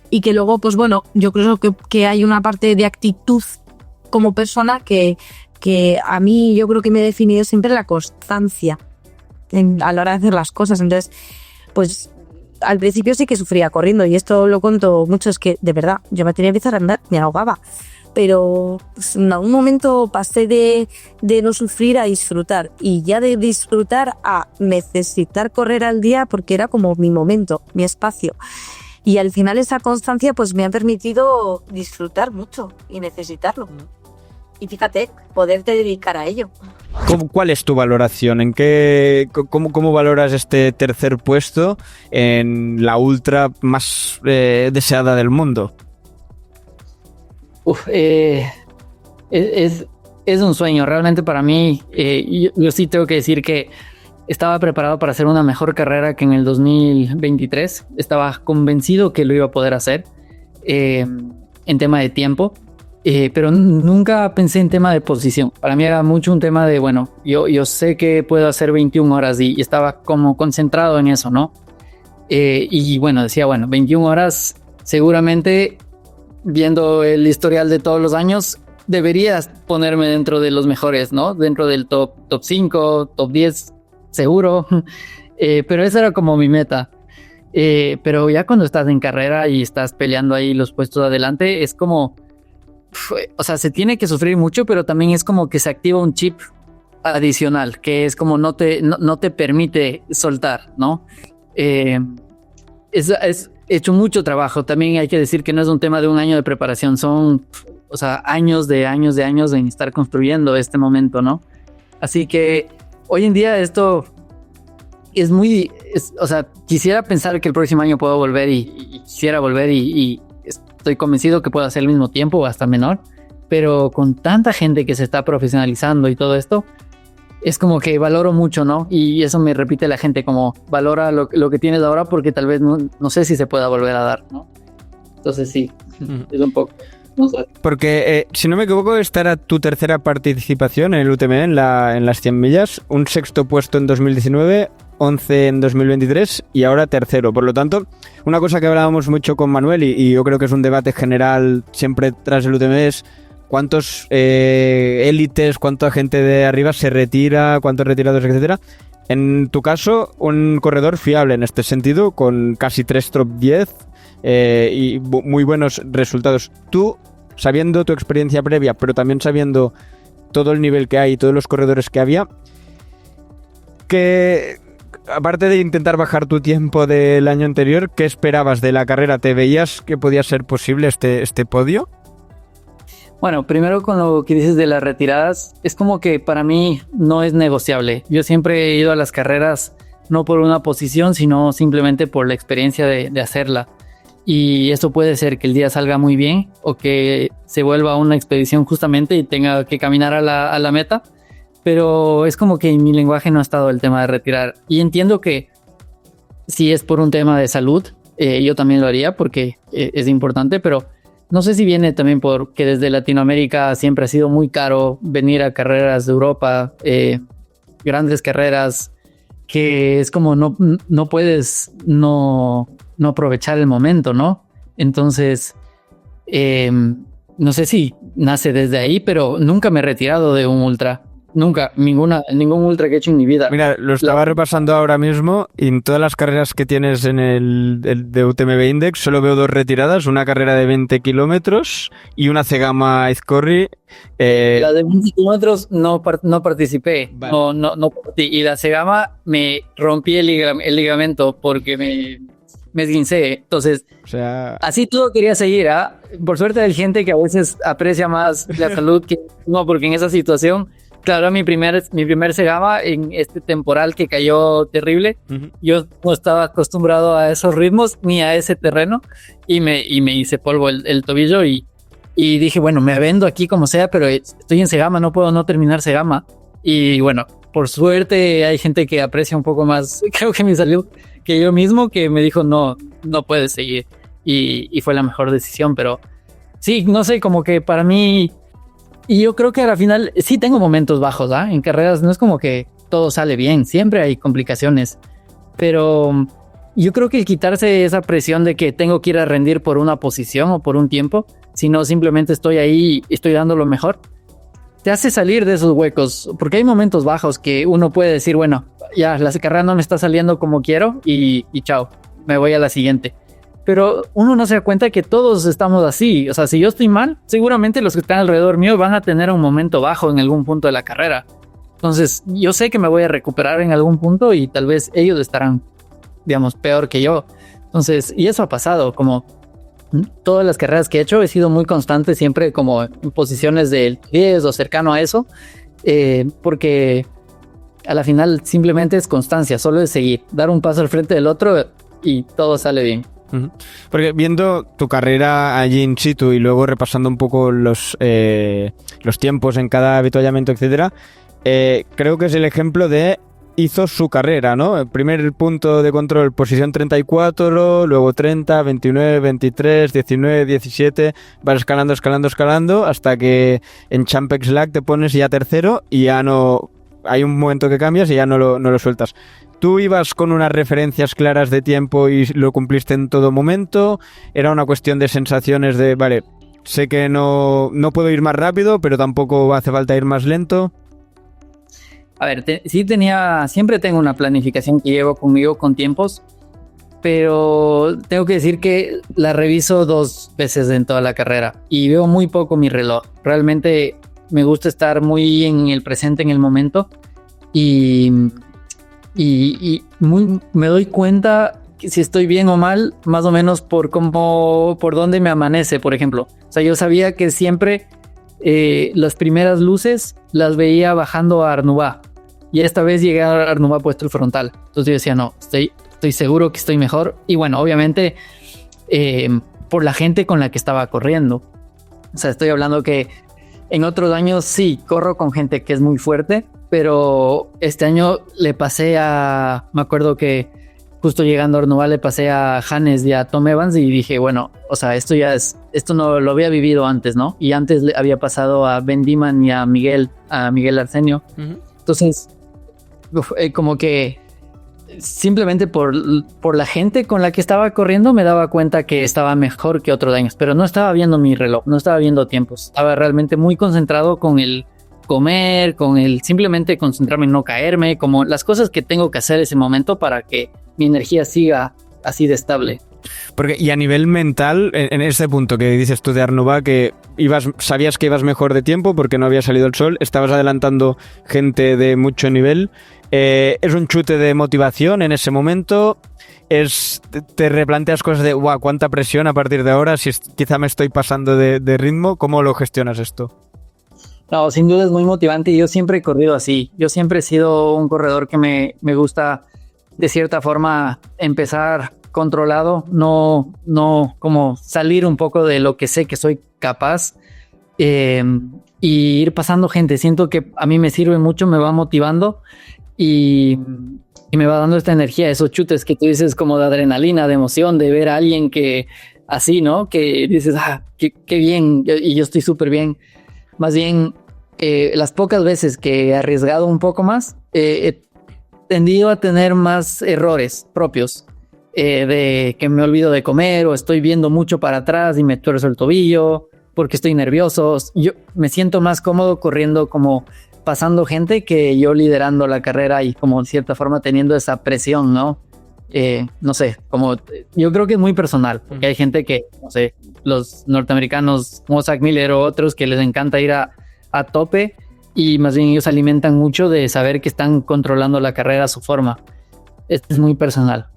y que luego pues bueno, yo creo que hay una parte de actitud como persona que a mí yo creo que me he definido siempre la constancia a la hora de hacer las cosas. Entonces, pues al principio sí que sufría corriendo y esto lo cuento mucho, es que de verdad yo me tenía que empezar a andar, me ahogaba, pero pues, en algún momento pasé de no sufrir a disfrutar y ya de disfrutar a necesitar correr al día porque era como mi momento, mi espacio. Y al final esa constancia pues me ha permitido disfrutar mucho y necesitarlo. Y fíjate, poderte dedicar a ello. ¿Cuál es tu valoración? ¿Cómo valoras este tercer puesto en la ultra más deseada del mundo? Es un sueño. Realmente para mí, yo sí tengo que decir que estaba preparado para hacer una mejor carrera que en el 2023. Estaba convencido que lo iba a poder hacer en tema de tiempo. Pero nunca pensé en tema de posición. Para mí era mucho un tema de, bueno, yo sé que puedo hacer 21 horas y estaba como concentrado en eso, ¿no? Y bueno, decía, bueno, 21 horas seguramente, viendo el historial de todos los años, deberías ponerme dentro de los mejores, ¿no? Dentro del top 5, top 10, seguro. Pero esa era como mi meta. Pero ya cuando estás en carrera y estás peleando ahí los puestos adelante, es como... O sea, se tiene que sufrir mucho, pero también es como que se activa un chip adicional, que es como no te permite soltar, ¿no? Es hecho mucho trabajo. También hay que decir que no es un tema de un año de preparación, son, o sea, años de estar construyendo este momento, ¿no? Así que hoy en día esto es muy... o sea, quisiera pensar que el próximo año puedo volver y quisiera volver y estoy convencido que puedo hacer el mismo tiempo o hasta menor, pero con tanta gente que se está profesionalizando y todo esto, es como que valoro mucho, ¿no? Y eso me repite la gente, como valora lo que tienes ahora porque tal vez no sé si se pueda volver a dar, ¿no? Entonces sí, es un poco... No sé. Porque, si no me equivoco, esta era tu tercera participación en el UTMB, en las 100 millas, un sexto puesto en 2019, 11 en 2023 y ahora tercero. Por lo tanto, una cosa que hablábamos mucho con Manuel y yo creo que es un debate general siempre tras el UTMB es cuántos élites, cuánta gente de arriba se retira, cuántos retirados, etcétera. En tu caso, un corredor fiable en este sentido, con casi 3 top 10 y muy buenos resultados. Tú, sabiendo tu experiencia previa, pero también sabiendo todo el nivel que hay y todos los corredores que había, que aparte de intentar bajar tu tiempo del año anterior, ¿qué esperabas de la carrera? ¿Te veías que podía ser posible este podio? Bueno, primero con lo que dices de las retiradas, es como que para mí no es negociable. Yo siempre he ido a las carreras no por una posición, sino simplemente por la experiencia de hacerla. Y eso puede ser que el día salga muy bien o que se vuelva una expedición justamente y tenga que caminar a la meta. Pero es como que en mi lenguaje no ha estado el tema de retirar. Y entiendo que si es por un tema de salud, yo también lo haría porque es importante, pero no sé si viene también porque desde Latinoamérica siempre ha sido muy caro venir a carreras de Europa, grandes carreras, que es como no puedes no aprovechar el momento, ¿no? Entonces, no sé si nace desde ahí, pero nunca me he retirado de un ultra. Nunca, ningún ultra que he hecho en mi vida. Mira, lo estaba repasando ahora mismo y en todas las carreras que tienes en el de UTMB Index solo veo 2 retiradas, una carrera de 20 kilómetros y una Cegama Izcorri. La de 20 kilómetros no participé, Vale. no y la Cegama me rompí el ligamento porque me esguincé. Entonces, O sea, así todo quería seguir, ¿ah? Por suerte hay gente que a veces aprecia más la salud que no, porque en esa situación, claro, mi primer Cegama en este temporal que cayó terrible, yo no estaba acostumbrado a esos ritmos ni a ese terreno y me hice polvo el tobillo y dije, bueno, me vendo aquí como sea, pero estoy en Cegama, no puedo no terminar Cegama. Y bueno, por suerte hay gente que aprecia un poco más, creo que mi salud, que yo mismo, que me dijo, no puedes seguir. Y fue la mejor decisión, pero sí, no sé, como que para mí, y yo creo que al final sí tengo momentos bajos, ¿ah? En carreras no es como que todo sale bien, siempre hay complicaciones, pero yo creo que el quitarse esa presión de que tengo que ir a rendir por una posición o por un tiempo, sino simplemente estoy ahí y estoy dando lo mejor, te hace salir de esos huecos, porque hay momentos bajos que uno puede decir, bueno, ya la carrera no me está saliendo como quiero y chao, me voy a la siguiente. Pero uno no se da cuenta que todos estamos así. O sea, si yo estoy mal, seguramente los que están alrededor mío van a tener un momento bajo en algún punto de la carrera. Entonces, yo sé que me voy a recuperar en algún punto y tal vez ellos estarán, digamos, peor que yo. Entonces, y eso ha pasado, como todas las carreras que he hecho, he sido muy constante siempre como en posiciones del 10 o cercano a eso, porque a la final simplemente es constancia, solo es seguir, dar un paso al frente del otro y todo sale bien. Porque viendo tu carrera allí in situ y luego repasando un poco los tiempos en cada avituallamiento, etcétera, creo que es el ejemplo de hizo su carrera, ¿no? El primer punto de control, posición 34, luego 30, 29, 23, 19, 17, vas escalando hasta que en Champex Lag te pones ya tercero y ya no... Hay un momento que cambias y ya no lo sueltas. ¿Tú ibas con unas referencias claras de tiempo y lo cumpliste en todo momento? ¿Era una cuestión de sensaciones de, vale, sé que no puedo ir más rápido, pero tampoco hace falta ir más lento? A ver, siempre tengo una planificación que llevo conmigo con tiempos, pero tengo que decir que la reviso 2 veces en toda la carrera y veo muy poco mi reloj. Realmente me gusta estar muy en el presente, en el momento, y me doy cuenta que si estoy bien o mal, más o menos por dónde me amanece, por ejemplo. O sea, yo sabía que siempre las primeras luces las veía bajando a Arnubá, y esta vez llegué a Arnubá puesto el frontal. Entonces yo decía, no, estoy seguro que estoy mejor. Y bueno, obviamente por la gente con la que estaba corriendo. O sea, estoy hablando que en otros años sí, corro con gente que es muy fuerte, pero este año le pasé me acuerdo que justo llegando a Arnubá le pasé a Hannes y a Tom Evans y dije, bueno, o sea, esto no lo había vivido antes, ¿no? Y antes le había pasado a Ben Diman y a Miguel Arsenio. Entonces, como que simplemente por la gente con la que estaba corriendo me daba cuenta que estaba mejor que otros años, pero no estaba viendo mi reloj, no estaba viendo tiempos, estaba realmente muy concentrado con el comer, con el simplemente concentrarme en no caerme, como las cosas que tengo que hacer en ese momento para que mi energía siga así de estable. Porque, y a nivel mental, en ese punto que dices tú de Arnubá, que sabías que ibas mejor de tiempo porque no había salido el sol, estabas adelantando gente de mucho nivel, es un chute de motivación en ese momento, te replanteas cosas de wow, cuánta presión a partir de ahora, si quizá me estoy pasando de ritmo. ¿Cómo lo gestionas esto? No, sin duda es muy motivante y yo siempre he corrido así. Yo siempre he sido un corredor que me gusta de cierta forma empezar controlado, no como salir un poco de lo que sé que soy capaz, y ir pasando gente. Siento que a mí me sirve mucho, me va motivando y me va dando esta energía, esos chutes que tú dices como de adrenalina, de emoción, de ver a alguien que así, ¿no? Que dices, qué bien, y yo estoy súper bien. Más bien, las pocas veces que he arriesgado un poco más, he tendido a tener más errores propios, de que me olvido de comer o estoy viendo mucho para atrás y me tuerzo el tobillo porque estoy nervioso. Yo me siento más cómodo corriendo como pasando gente que yo liderando la carrera y como de cierta forma teniendo esa presión, ¿no? No sé, como yo creo que es muy personal, porque hay gente que, no sé, los norteamericanos como Zach Miller o otros que les encanta ir a tope y más bien ellos alimentan mucho de saber que están controlando la carrera a su forma. Este es muy personal.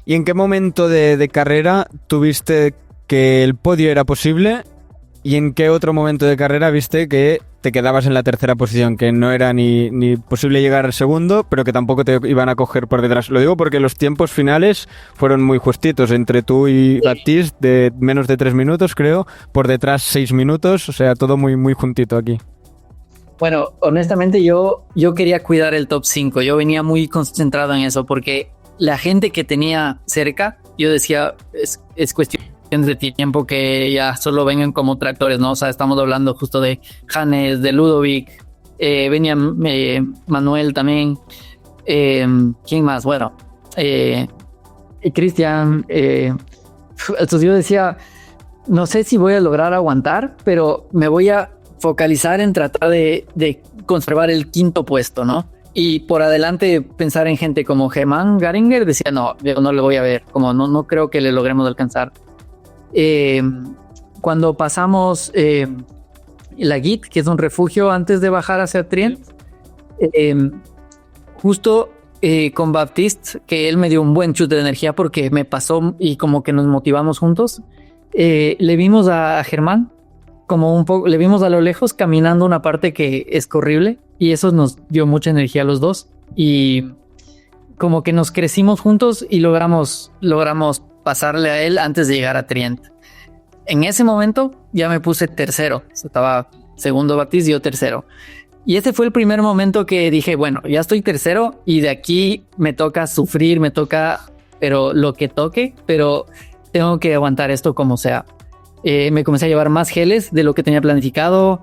¿Y en qué momento de carrera tuviste que el podio era posible? ¿Y en qué otro momento de carrera viste que te quedabas en la tercera posición? Que no era ni posible llegar al segundo, pero que tampoco te iban a coger por detrás. Lo digo porque los tiempos finales fueron muy justitos. Entre tú y Baptiste, de menos de 3 minutos, creo. Por detrás 6 minutos. O sea, todo muy, muy juntito aquí. Bueno, honestamente yo quería cuidar el top 5. Yo venía muy concentrado en eso porque la gente que tenía cerca, yo decía, es cuestión de tiempo que ya solo vengan como tractores, ¿no? O sea, estamos hablando justo de Hannes, de Ludovic, venía Manuel también, ¿quién más? Bueno, Cristian, entonces yo decía, no sé si voy a lograr aguantar, pero me voy a focalizar en tratar de conservar el quinto puesto, ¿no? Y por adelante pensar en gente como Germán Garinger, decía, no, yo no le voy a ver, como no creo que le logremos alcanzar. Cuando pasamos la Git, que es un refugio antes de bajar hacia Trient, justo con Baptiste, que él me dio un buen chute de energía porque me pasó y como que nos motivamos juntos, le vimos a Germán como un poco, le vimos a lo lejos caminando una parte que es horrible y eso nos dio mucha energía a los dos y como que nos crecimos juntos y logramos pasarle a él antes de llegar a Trient. En ese momento ya me puse tercero, estaba segundo Baptiste y yo tercero. Y ese fue el primer momento que dije, bueno, ya estoy tercero y de aquí me toca sufrir, pero lo que toque, pero tengo que aguantar esto como sea. Me comencé a llevar más geles de lo que tenía planificado.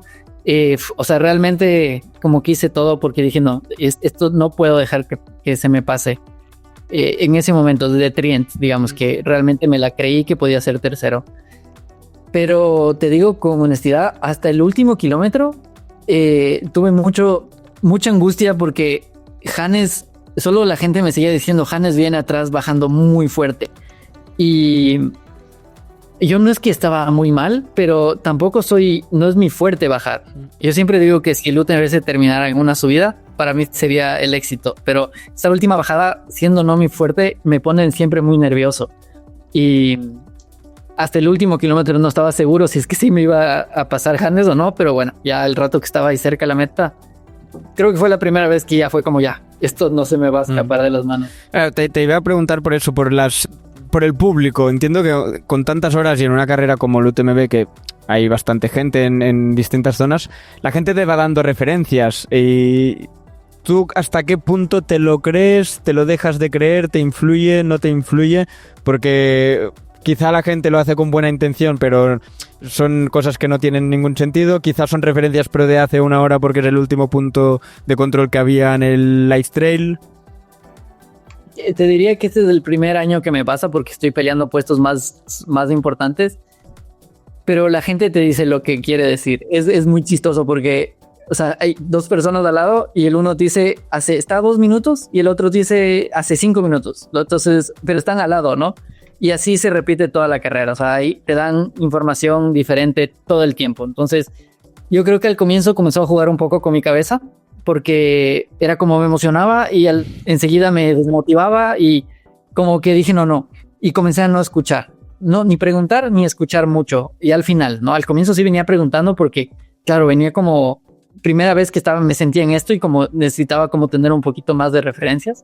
O sea, realmente como que hice todo porque dije, no, esto no puedo dejar que se me pase. En ese momento de Trient, digamos que realmente me la creí que podía ser tercero. Pero te digo con honestidad, hasta el último kilómetro tuve mucha angustia porque Hannes, solo la gente me seguía diciendo, Hannes viene atrás bajando muy fuerte. Y yo no es que estaba muy mal, pero tampoco no es mi fuerte bajar. Yo siempre digo que si el UTMB terminara en una subida, para mí sería el éxito. Pero esta última bajada, siendo no mi fuerte, me ponen siempre muy nervioso. Y hasta el último kilómetro no estaba seguro si es que sí me iba a pasar Hannes o no. Pero bueno, ya el rato que estaba ahí cerca de la meta, creo que fue la primera vez que ya fue como ya, esto no se me va a escapar de las manos. Te iba a preguntar por eso, por el público. Entiendo que con tantas horas y en una carrera como el UTMB, que hay bastante gente en distintas zonas, la gente te va dando referencias. Y ¿tú hasta qué punto te lo crees, te lo dejas de creer, te influye, no te influye? Porque quizá la gente lo hace con buena intención, pero son cosas que no tienen ningún sentido. Quizás son referencias pero de hace una hora porque es el último punto de control que había en el Light Trail. Te diría que este es el primer año que me pasa porque estoy peleando puestos más importantes, pero la gente te dice lo que quiere decir. Es muy chistoso porque, o sea, hay dos personas al lado y el uno dice está 2 minutos y el otro dice hace 5 minutos. Entonces, pero están al lado, ¿no? Y así se repite toda la carrera. O sea, ahí te dan información diferente todo el tiempo. Entonces, yo creo que al comienzo comenzó a jugar un poco con mi cabeza, porque era como me emocionaba y enseguida me desmotivaba y como que dije no. Y comencé a no escuchar, ni preguntar ni escuchar mucho. Y al final, ¿no? Al comienzo sí venía preguntando porque, claro, venía como primera vez que me sentía en esto y como necesitaba como tener un poquito más de referencias.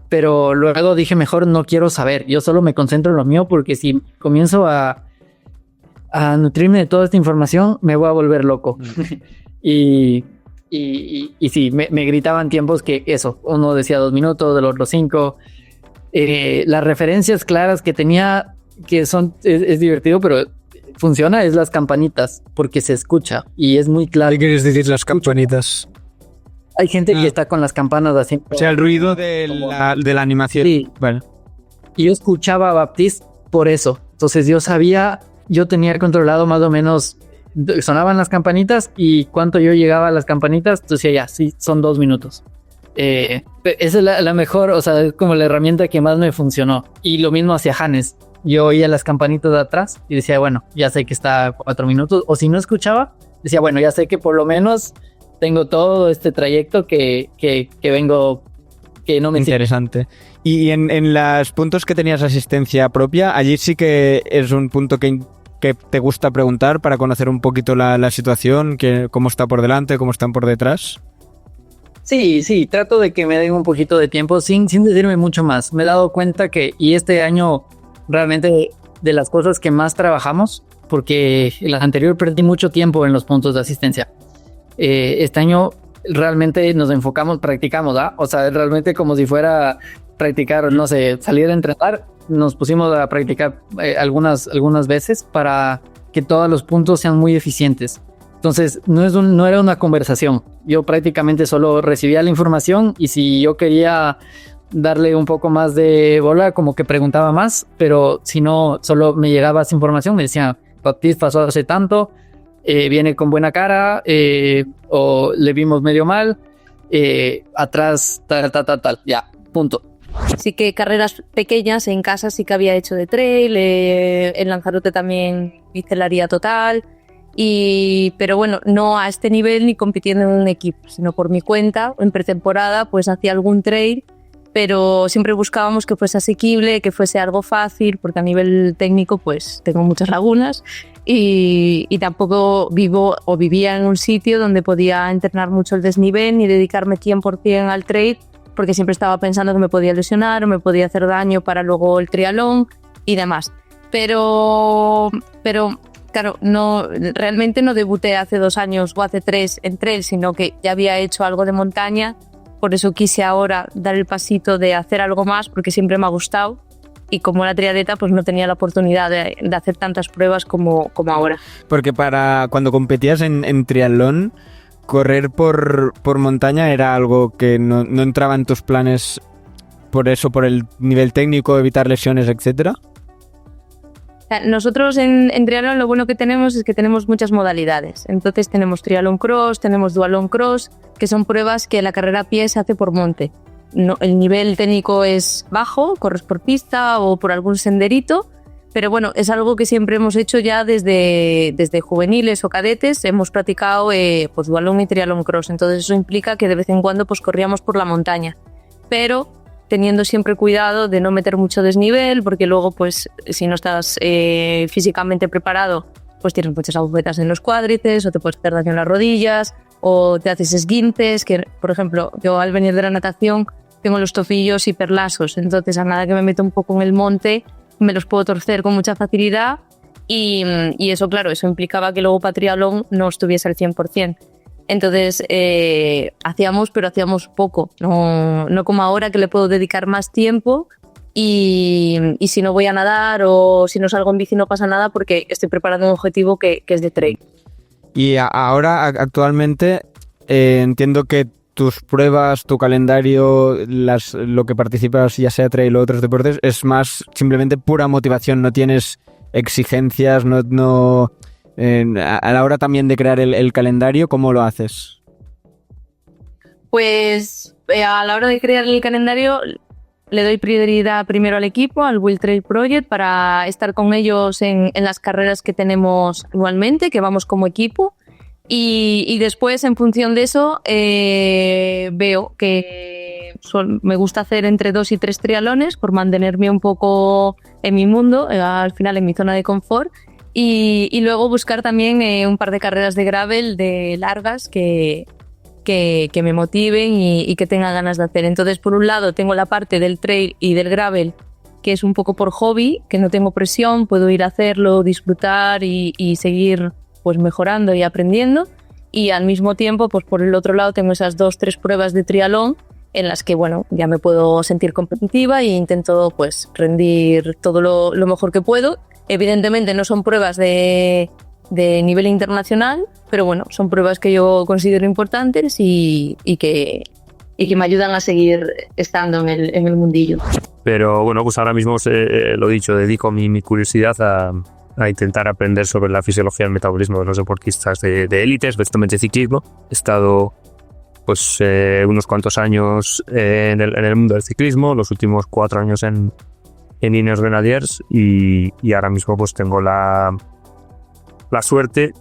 Pero luego dije, mejor no quiero saber, yo solo me concentro en lo mío porque si comienzo a nutrirme de toda esta información me voy a volver loco. Y Y sí, me gritaban tiempos que eso, uno decía 2 minutos, del otro 5. Las referencias claras que tenía, que es divertido, pero funciona, es las campanitas, porque se escucha y es muy claro. ¿Qué quieres decir las campanitas? Hay gente que está con las campanas así. O sea, el ruido de la animación. Sí. Vale. Y yo escuchaba a Baptiste por eso. Entonces yo tenía controlado más o menos, sonaban las campanitas y cuánto yo llegaba a las campanitas, entonces ya, sí, son 2 minutos. Esa es la mejor, o sea, es como la herramienta que más me funcionó. Y lo mismo hacia Hannes. Yo oía las campanitas de atrás y decía, bueno, ya sé que está a 4 minutos. O si no escuchaba, decía, bueno, ya sé que por lo menos tengo todo este trayecto que vengo, que no me... Interesante. Y en los puntos que tenías asistencia propia, allí sí que es un punto que te gusta preguntar para conocer un poquito la situación, cómo está por delante, cómo están por detrás. Sí, trato de que me den un poquito de tiempo sin decirme mucho más. Me he dado cuenta que, y este año realmente de las cosas que más trabajamos, porque el anterior perdí mucho tiempo en los puntos de asistencia. Este año realmente nos enfocamos, practicamos, ¿ah? O sea, realmente como si fuera practicar, no sé, salir a entrenar, nos pusimos a practicar algunas veces para que todos los puntos sean muy eficientes. Entonces, no era una conversación. Yo prácticamente solo recibía la información y si yo quería darle un poco más de bola, como que preguntaba más, pero si no, solo me llegaba esa información, me decía, Baptiste pasó hace tanto, viene con buena cara, o le vimos medio mal, atrás, tal, ya, punto. Sí que carreras pequeñas en casa sí que había hecho de trail, en Lanzarote también hice la Ría Total, pero bueno, no a este nivel ni compitiendo en un equipo, sino por mi cuenta, en pretemporada pues hacía algún trail, pero siempre buscábamos que fuese asequible, que fuese algo fácil, porque a nivel técnico pues tengo muchas lagunas y tampoco vivía en un sitio donde podía entrenar mucho el desnivel ni dedicarme 100% al trail, porque siempre estaba pensando que me podía lesionar o me podía hacer daño para luego el triatlón y demás. Pero claro, realmente no debuté hace 2 años o hace 3 en trail, sino que ya había hecho algo de montaña. Por eso quise ahora dar el pasito de hacer algo más, porque siempre me ha gustado. Y como era triatleta, pues no tenía la oportunidad de hacer tantas pruebas como ahora. Porque para cuando competías en triatlón, correr por montaña era algo que no entraba en tus planes, por eso, por el nivel técnico, evitar lesiones, etcétera. Nosotros en triatlón lo bueno que tenemos es que tenemos muchas modalidades. Entonces tenemos triatlón cross, tenemos dualón cross, que son pruebas que la carrera a pie se hace por monte. No, el nivel técnico es bajo, corres por pista o por algún senderito, pero bueno, es algo que siempre hemos hecho ya desde juveniles o cadetes, hemos practicado pues dualón y triatlón cross, entonces eso implica que de vez en cuando pues corríamos por la montaña, pero teniendo siempre cuidado de no meter mucho desnivel, porque luego pues si no estás físicamente preparado, pues tienes muchas agujetas en los cuádriceps o te puedes hacer daño en las rodillas o te haces esguinces, que por ejemplo yo al venir de la natación tengo los tobillos hiperlasos, entonces a nada que me meto un poco en el monte me los puedo torcer con mucha facilidad y eso claro, eso implicaba que luego para triatlón no estuviese al 100%. Entonces hacíamos poco, no como ahora que le puedo dedicar más tiempo y si no voy a nadar o si no salgo en bici no pasa nada porque estoy preparando un objetivo que es de trail. Y ahora, actualmente, entiendo que tus pruebas, tu calendario, lo que participas, ya sea trail o otros deportes, es más simplemente pura motivación, no tienes exigencias, a la hora también de crear el calendario, ¿cómo lo haces? Pues a la hora de crear el calendario le doy prioridad primero al equipo, al Will Trail Project, para estar con ellos en las carreras que tenemos anualmente, que vamos como equipo. Y después, en función de eso, veo que me gusta hacer entre 2 y 3 triatlones por mantenerme un poco en mi mundo, al final en mi zona de confort. Y luego buscar también un par de carreras de gravel de largas que me motiven y que tenga ganas de hacer. Entonces, por un lado, tengo la parte del trail y del gravel, que es un poco por hobby, que no tengo presión, puedo ir a hacerlo, disfrutar y seguir pues mejorando y aprendiendo. y al mismo tiempo, pues por el otro lado tengo esas 2-3 pruebas de triatlón en las que, bueno, ya me puedo sentir competitiva e intento pues rendir todo lo mejor que puedo. Evidentemente no son pruebas de nivel internacional, pero bueno, son pruebas que yo considero importantes y que me ayudan a seguir estando en el mundillo. Pero bueno, pues ahora mismo, lo dicho, dedico mi curiosidad a intentar aprender sobre la fisiología y el metabolismo de los deportistas de élite, especialmente ciclismo. He estado pues unos cuantos años en el mundo del ciclismo, los últimos 4 años en Ineos Grenadiers y ahora mismo pues tengo la suerte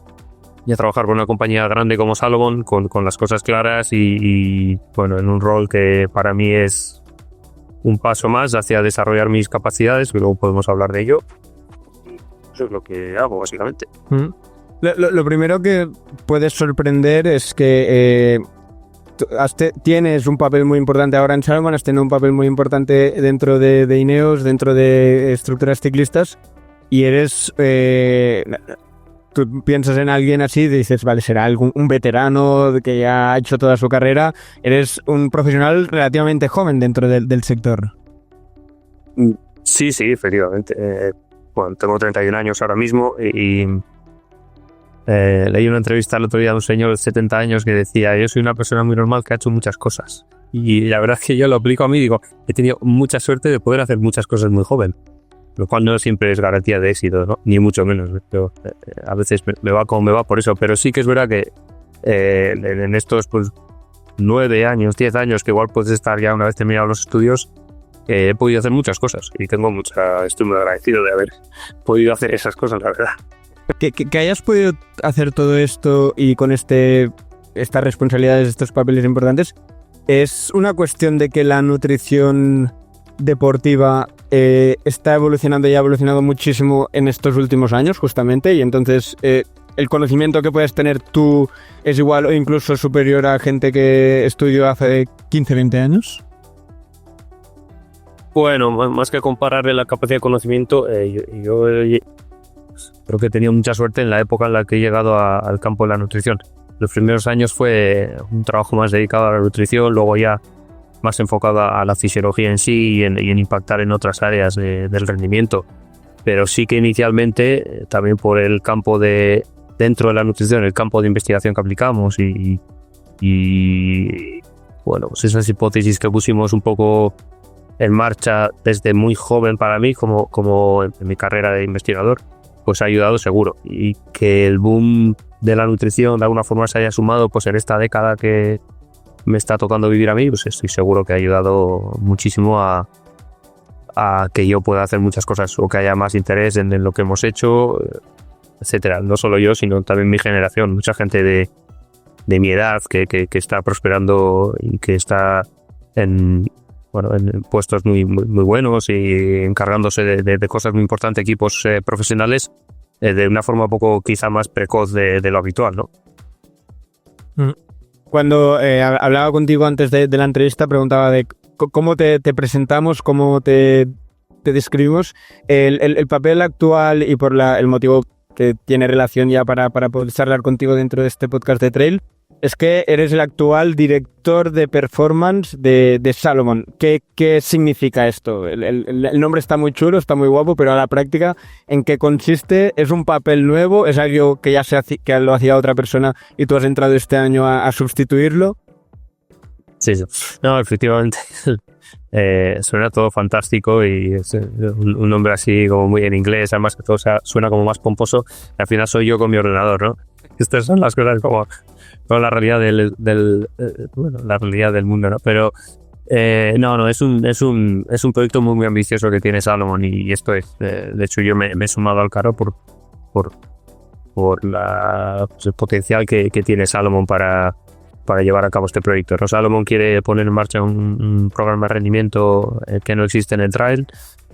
de trabajar con una compañía grande como Salomon, con las cosas claras y bueno, en un rol que para mí es un paso más hacia desarrollar mis capacidades, que luego podemos hablar de ello. Eso es lo que hago, básicamente. Lo primero que puede sorprender es que tienes un papel muy importante ahora en Salomon, has tenido un papel muy importante dentro de Ineos, dentro de estructuras ciclistas, y eres... tú piensas en alguien así y dices, vale, será un veterano que ya ha hecho toda su carrera. Eres un profesional relativamente joven dentro del sector. Sí, efectivamente. Bueno, tengo 31 años ahora mismo y leí una entrevista el otro día de un señor de 70 años que decía: yo soy una persona muy normal que ha hecho muchas cosas. Y la verdad es que yo lo aplico a mí, digo, he tenido mucha suerte de poder hacer muchas cosas muy joven, lo cual no siempre es garantía de éxito, ¿no? Ni mucho menos. Pero, a veces me va como me va por eso, pero sí que es verdad que en estos pues 9 años, 10 años, que igual puedes estar ya una vez terminados los estudios, he podido hacer muchas cosas y estoy muy agradecido de haber podido hacer esas cosas, la verdad. Que hayas podido hacer todo esto y con estas responsabilidades, estos papeles importantes, ¿es una cuestión de que la nutrición deportiva está evolucionando y ha evolucionado muchísimo en estos últimos años, justamente, y entonces el conocimiento que puedes tener tú es igual o incluso superior a gente que estudió hace 15, 20 años? Bueno, más que compararle la capacidad de conocimiento, yo creo que he tenido mucha suerte en la época en la que he llegado al campo de la nutrición. Los primeros años fue un trabajo más dedicado a la nutrición, luego ya más enfocado a la fisiología en sí y en impactar en otras áreas del rendimiento. Pero sí que inicialmente, también por el campo dentro de la nutrición, el campo de investigación que aplicamos y bueno, pues esas hipótesis que pusimos un poco en marcha desde muy joven para mí, como en mi carrera de investigador, pues ha ayudado seguro. Y que el boom de la nutrición de alguna forma se haya sumado pues en esta década que me está tocando vivir a mí, pues estoy seguro que ha ayudado muchísimo a que yo pueda hacer muchas cosas o que haya más interés en lo que hemos hecho, etcétera. No solo yo, sino también mi generación, mucha gente de mi edad que está prosperando y que está en puestos muy buenos y encargándose de cosas muy importantes, equipos profesionales, de una forma un poco quizá más precoz de lo habitual, ¿no? Cuando hablaba contigo antes de la entrevista, preguntaba de cómo te presentamos, cómo te describimos. El papel actual y por el motivo que tiene relación ya para poder charlar contigo dentro de este podcast de Trail, es que eres el actual director de performance de Salomon. ¿Qué significa esto? El nombre está muy chulo, está muy guapo, pero a la práctica, ¿en qué consiste? ¿Es un papel nuevo? ¿Es algo que que lo hacía otra persona y tú has entrado este año a sustituirlo? Sí. No, efectivamente. Suena todo fantástico y es un nombre así como muy en inglés, además que todo suena como más pomposo. Al final soy yo con mi ordenador, ¿no? Estas son las cosas como la realidad la realidad del mundo, ¿no? Pero no, es un proyecto muy ambicioso que tiene Salomon y esto es, de hecho yo me he sumado al carro por el potencial que tiene Salomon para llevar a cabo este proyecto, ¿no? Salomon quiere poner en marcha un programa de rendimiento que no existe en el trail,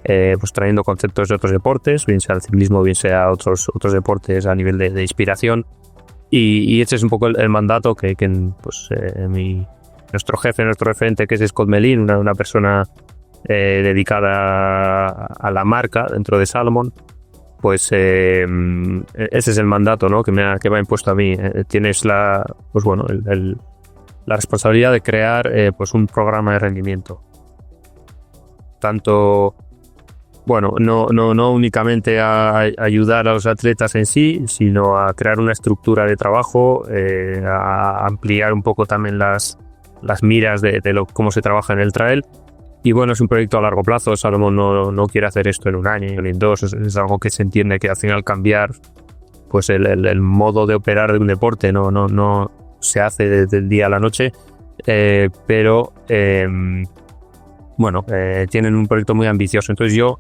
pues trayendo conceptos de otros deportes, bien sea el ciclismo, bien sea otros deportes a nivel de inspiración. Y este es un poco el mandato que nuestro jefe, nuestro referente, que es Scott Melin, una persona dedicada a la marca dentro de Salomon, pues ese es el mandato, ¿no? que me ha impuesto a mí. Tienes la responsabilidad de crear pues un programa de rendimiento. Tanto, no únicamente a ayudar a los atletas en sí, sino a crear una estructura de trabajo, a ampliar un poco también las miras de cómo se trabaja en el trail. Y bueno, es un proyecto a largo plazo. Salomon no quiere hacer esto en un año ni en dos. Es algo que se entiende que al final cambiar pues el modo de operar de un deporte no se hace desde el día a la noche, pero tienen un proyecto muy ambicioso. Entonces yo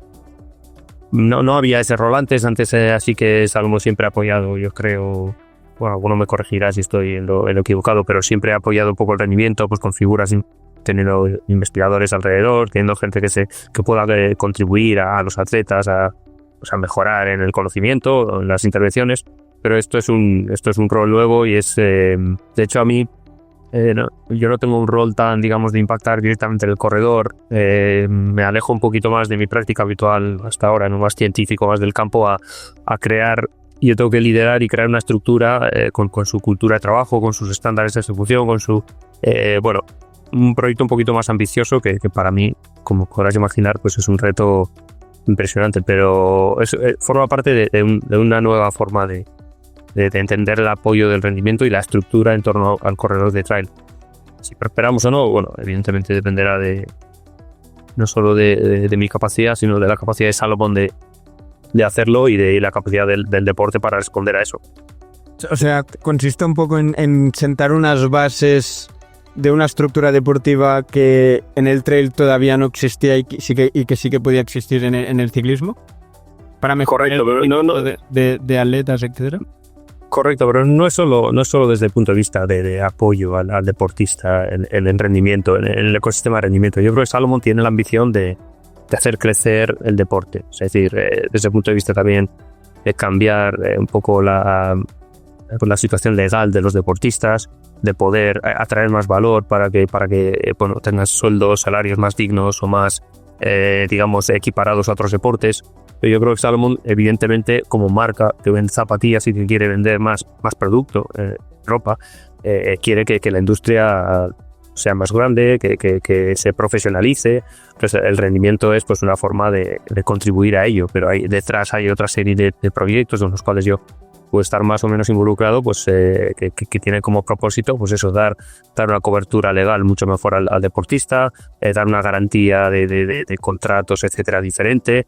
no había ese rol antes, así que Salomon siempre ha apoyado, yo creo, alguno me corregirá si estoy en lo equivocado, pero siempre ha apoyado un poco el rendimiento, pues con figuras, teniendo investigadores alrededor, teniendo gente que pueda contribuir a los atletas a mejorar en el conocimiento, en las intervenciones. Pero esto es un rol nuevo y es, de hecho, a mí yo no tengo un rol tan, digamos, de impactar directamente en el corredor. Me alejo un poquito más de mi práctica habitual hasta ahora, no más científico, más del campo, a crear. Yo tengo que liderar y crear una estructura con su cultura de trabajo, con sus estándares de ejecución, con su un proyecto un poquito más ambicioso que para mí, como podrás imaginar, pues es un reto impresionante, pero forma parte de una nueva forma de entender el apoyo del rendimiento y la estructura en torno al corredor de trail. Si prosperamos o no, evidentemente dependerá no solo de mi capacidad, sino de la capacidad de Salomon de hacerlo y de la capacidad del deporte para responder a eso. O sea, consiste un poco en sentar unas bases de una estructura deportiva que en el trail todavía no existía y que sí que podía existir en el ciclismo, para mejorar de atletas, etcétera. Correcto, pero no es solo desde el punto de vista de apoyo al deportista en el rendimiento, en el ecosistema de rendimiento. Yo creo que Salomon tiene la ambición de hacer crecer el deporte, es decir, desde el punto de vista también de cambiar un poco la situación legal de los deportistas, de poder atraer más valor para que tengan sueldos, salarios más dignos o más, digamos, equiparados a otros deportes. Pero yo creo que Salomon, evidentemente, como marca que vende zapatillas y que quiere vender más producto, ropa, quiere que la industria sea más grande, que se profesionalice. Entonces el rendimiento es pues una forma de contribuir a ello, pero detrás hay otra serie de proyectos en los cuales yo puedo estar más o menos involucrado, pues que tiene como propósito pues eso, dar una cobertura legal mucho mejor al deportista, dar una garantía de contratos, etcétera, diferente,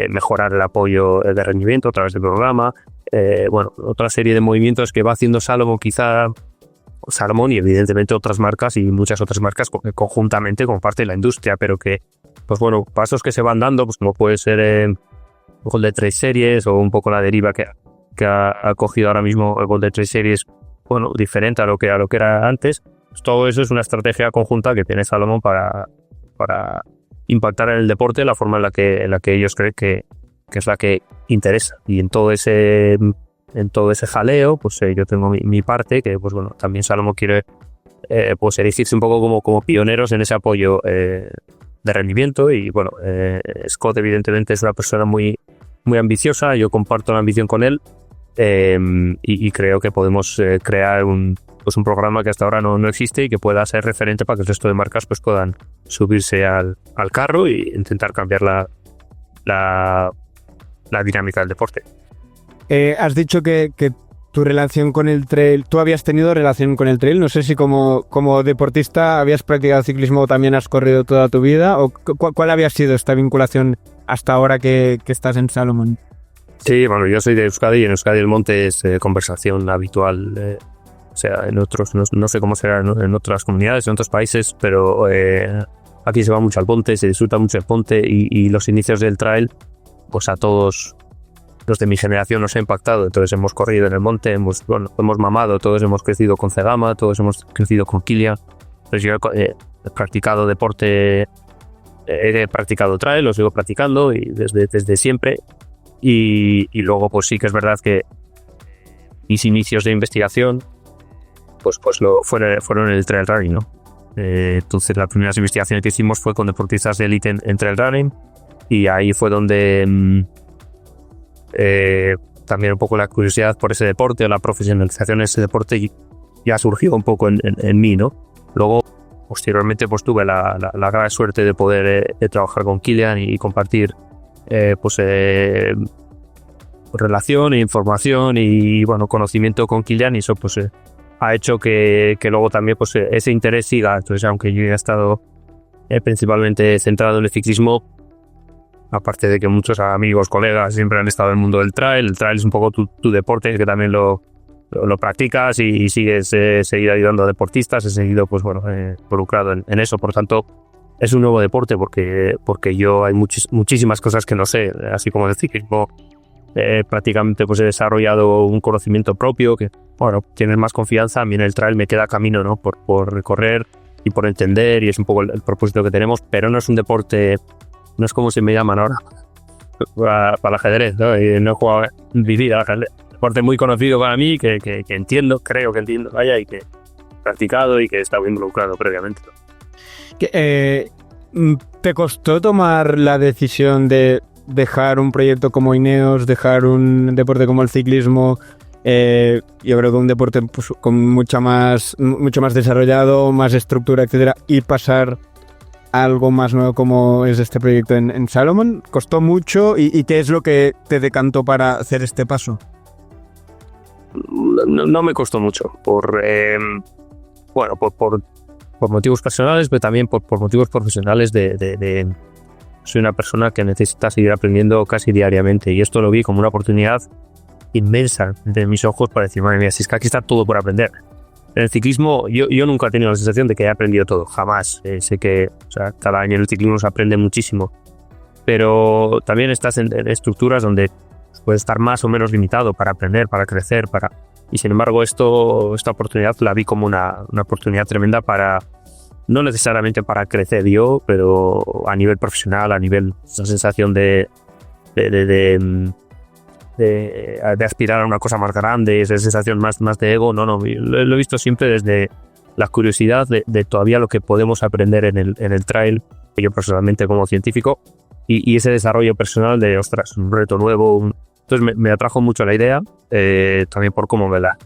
mejorar el apoyo de rendimiento a través del programa, otra serie de movimientos que va haciendo Salomon y evidentemente otras marcas y muchas otras marcas conjuntamente como parte de la industria, pero que pues pasos que se van dando, pues como puede ser Golden Trail Series o un poco la deriva que ha cogido ahora mismo el Golden Trail Series, diferente a lo que era antes. Pues todo eso es una estrategia conjunta que tiene Salomon para impactar en el deporte, la forma en la que ellos creen que es la que interesa. Y en todo ese jaleo, pues yo tengo mi parte, que pues también Salomon quiere pues erigirse un poco como pioneros en ese apoyo de rendimiento. Y Scott evidentemente es una persona muy, muy ambiciosa, yo comparto la ambición con él, y creo que podemos crear un programa que hasta ahora no existe y que pueda ser referente para que el resto de marcas pues puedan subirse al carro e intentar cambiar la dinámica del deporte. Has dicho que tu relación con el trail, tú habías tenido relación con el trail, no sé si como deportista habías practicado ciclismo o también has corrido toda tu vida, o ¿cuál había sido esta vinculación hasta ahora que estás en Salomon? Sí, yo soy de Euskadi y en Euskadi el monte es conversación habitual, o sea, en otros, no sé cómo será en otras comunidades, en otros países, pero aquí se va mucho al monte, se disfruta mucho el monte y los inicios del trail, pues a todos los de mi generación nos ha impactado. Entonces hemos corrido en el monte, hemos mamado, todos hemos crecido con Cegama, todos hemos crecido con Kilia. Entonces yo he practicado deporte, he practicado trail, lo sigo practicando y desde siempre. Y luego pues sí que es verdad que mis inicios de investigación pues fueron en el trail running, ¿no? Entonces las primeras investigaciones que hicimos fue con deportistas de élite en trail running, y ahí fue donde también un poco la curiosidad por ese deporte, la profesionalización de ese deporte ya surgió un poco en mí, ¿no? Luego, posteriormente, pues tuve la gran suerte de poder trabajar con Kilian y compartir relación e información y bueno, conocimiento con Kilian, y eso pues ha hecho que luego también pues ese interés siga. Entonces, aunque yo he estado principalmente centrado en el ciclismo, aparte de que muchos amigos, colegas siempre han estado en el mundo del trail, el trail es un poco tu deporte, que también lo practicas y sigues seguir ayudando a deportistas, he seguido pues bueno involucrado en eso. Por tanto, es un nuevo deporte porque yo hay muchísimas cosas que no sé, así como el ciclismo. Prácticamente pues he desarrollado un conocimiento propio que, bueno, tienes más confianza. A mí en el trail me queda camino, ¿no? por recorrer y por entender, y es un poco el propósito que tenemos, pero no es un deporte, no es como se me llaman ahora para el ajedrez, ¿no? Y no he jugado vivir al ajedrez. Deporte muy conocido para mí, que entiendo, creo que entiendo, vaya, y que he practicado y que he estado involucrado previamente. ¿Te costó tomar la decisión de dejar un proyecto como Ineos, dejar un deporte como el ciclismo? Yo creo que un deporte pues, con mucho más desarrollado, más estructura, etcétera, y pasar a algo más nuevo como es este proyecto en Salomon. ¿Costó mucho? ¿Y qué es lo que te decantó para hacer este paso? No me costó mucho por motivos personales, pero también por motivos profesionales soy una persona que necesita seguir aprendiendo casi diariamente, y esto lo vi como una oportunidad inmensa de mis ojos para decir, madre mía, si es que aquí está todo por aprender. En el ciclismo yo nunca he tenido la sensación de que he aprendido todo, jamás. Sé que cada año en el ciclismo se aprende muchísimo, pero también estás en estructuras donde puedes estar más o menos limitado para aprender, para crecer, y sin embargo esta oportunidad la vi como una oportunidad tremenda para, no necesariamente para crecer yo, pero a nivel profesional, a nivel, esa sensación de aspirar a una cosa más grande, esa sensación más de ego, no, lo he visto siempre desde la curiosidad de todavía lo que podemos aprender en el trail, yo personalmente como científico, y ese desarrollo personal de, ostras, un reto nuevo. Entonces me atrajo mucho la idea, también por cómo me la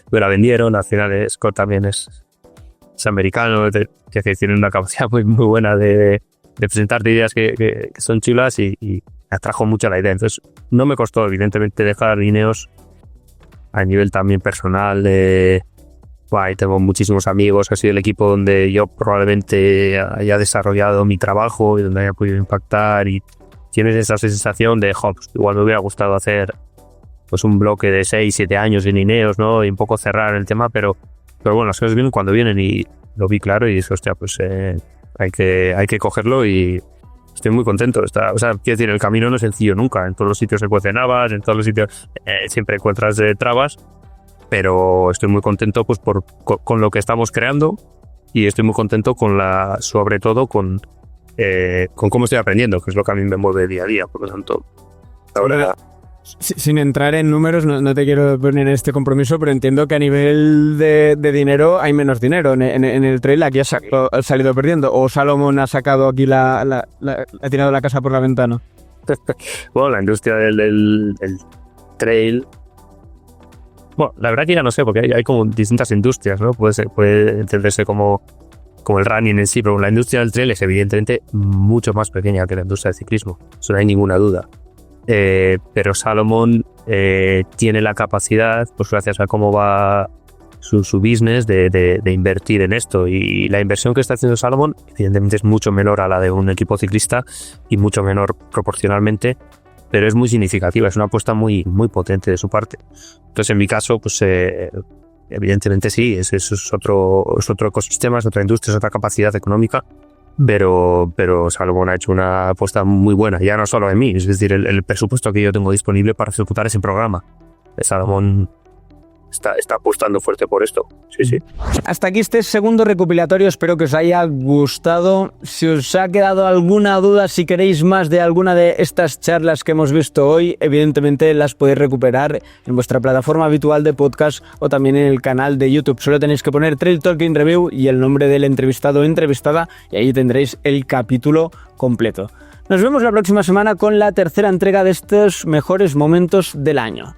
vendieron. Al final Scott también es americano, que tiene una capacidad muy buena de presentarte ideas que son chulas, y me atrajo mucho la idea. Entonces no me costó evidentemente dejar Ineos a nivel también personal. Tengo muchísimos amigos, ha sido el equipo donde yo probablemente haya desarrollado mi trabajo y donde haya podido impactar, y tienes esa sensación de pues, igual me hubiera gustado hacer pues un bloque de 6-7 años en Ineos, ¿no? Y un poco cerrar el tema, pero bueno, las cosas vienen cuando vienen, y lo vi claro y dije, hostia, pues hay que cogerlo, y estoy muy contento. Quiero decir, el camino no es sencillo nunca. En todos los sitios se cuecen habas, en todos los sitios siempre encuentras trabas, pero estoy muy contento pues con lo que estamos creando, y estoy muy contento sobre todo con cómo estoy aprendiendo, que es lo que a mí me mueve día a día. Por lo tanto, ahora... Sin entrar en números, no te quiero poner en este compromiso, pero entiendo que a nivel de dinero hay menos dinero en el trail. Aquí has salido perdiendo, o Salomon ha sacado aquí ha tirado la casa por la ventana. Bueno, la industria del trail, bueno, la verdad que ya no sé, porque hay como distintas industrias, ¿no? Puede entenderse como el running en sí, pero la industria del trail es evidentemente mucho más pequeña que la industria del ciclismo, eso no hay ninguna duda. Pero Salomon tiene la capacidad, pues gracias a cómo va su business, de invertir en esto, y la inversión que está haciendo Salomon evidentemente es mucho menor a la de un equipo ciclista y mucho menor proporcionalmente, pero es muy significativa, es una apuesta muy, muy potente de su parte. Entonces en mi caso, pues evidentemente sí, es otro ecosistema, es otra industria, es otra capacidad económica, pero Salomon ha hecho una apuesta muy buena, ya no solo en mí, es decir, el presupuesto que yo tengo disponible para ejecutar ese programa. Salomon está apostando fuerte por esto. Sí. Hasta aquí este segundo recopilatorio, espero que os haya gustado. Si os ha quedado alguna duda, si queréis más de alguna de estas charlas que hemos visto hoy, evidentemente las podéis recuperar en vuestra plataforma habitual de podcast o también en el canal de YouTube. Solo tenéis que poner Trail Talking Review y el nombre del entrevistado o entrevistada, y ahí tendréis el capítulo completo. Nos vemos la próxima semana con la tercera entrega de estos mejores momentos del año.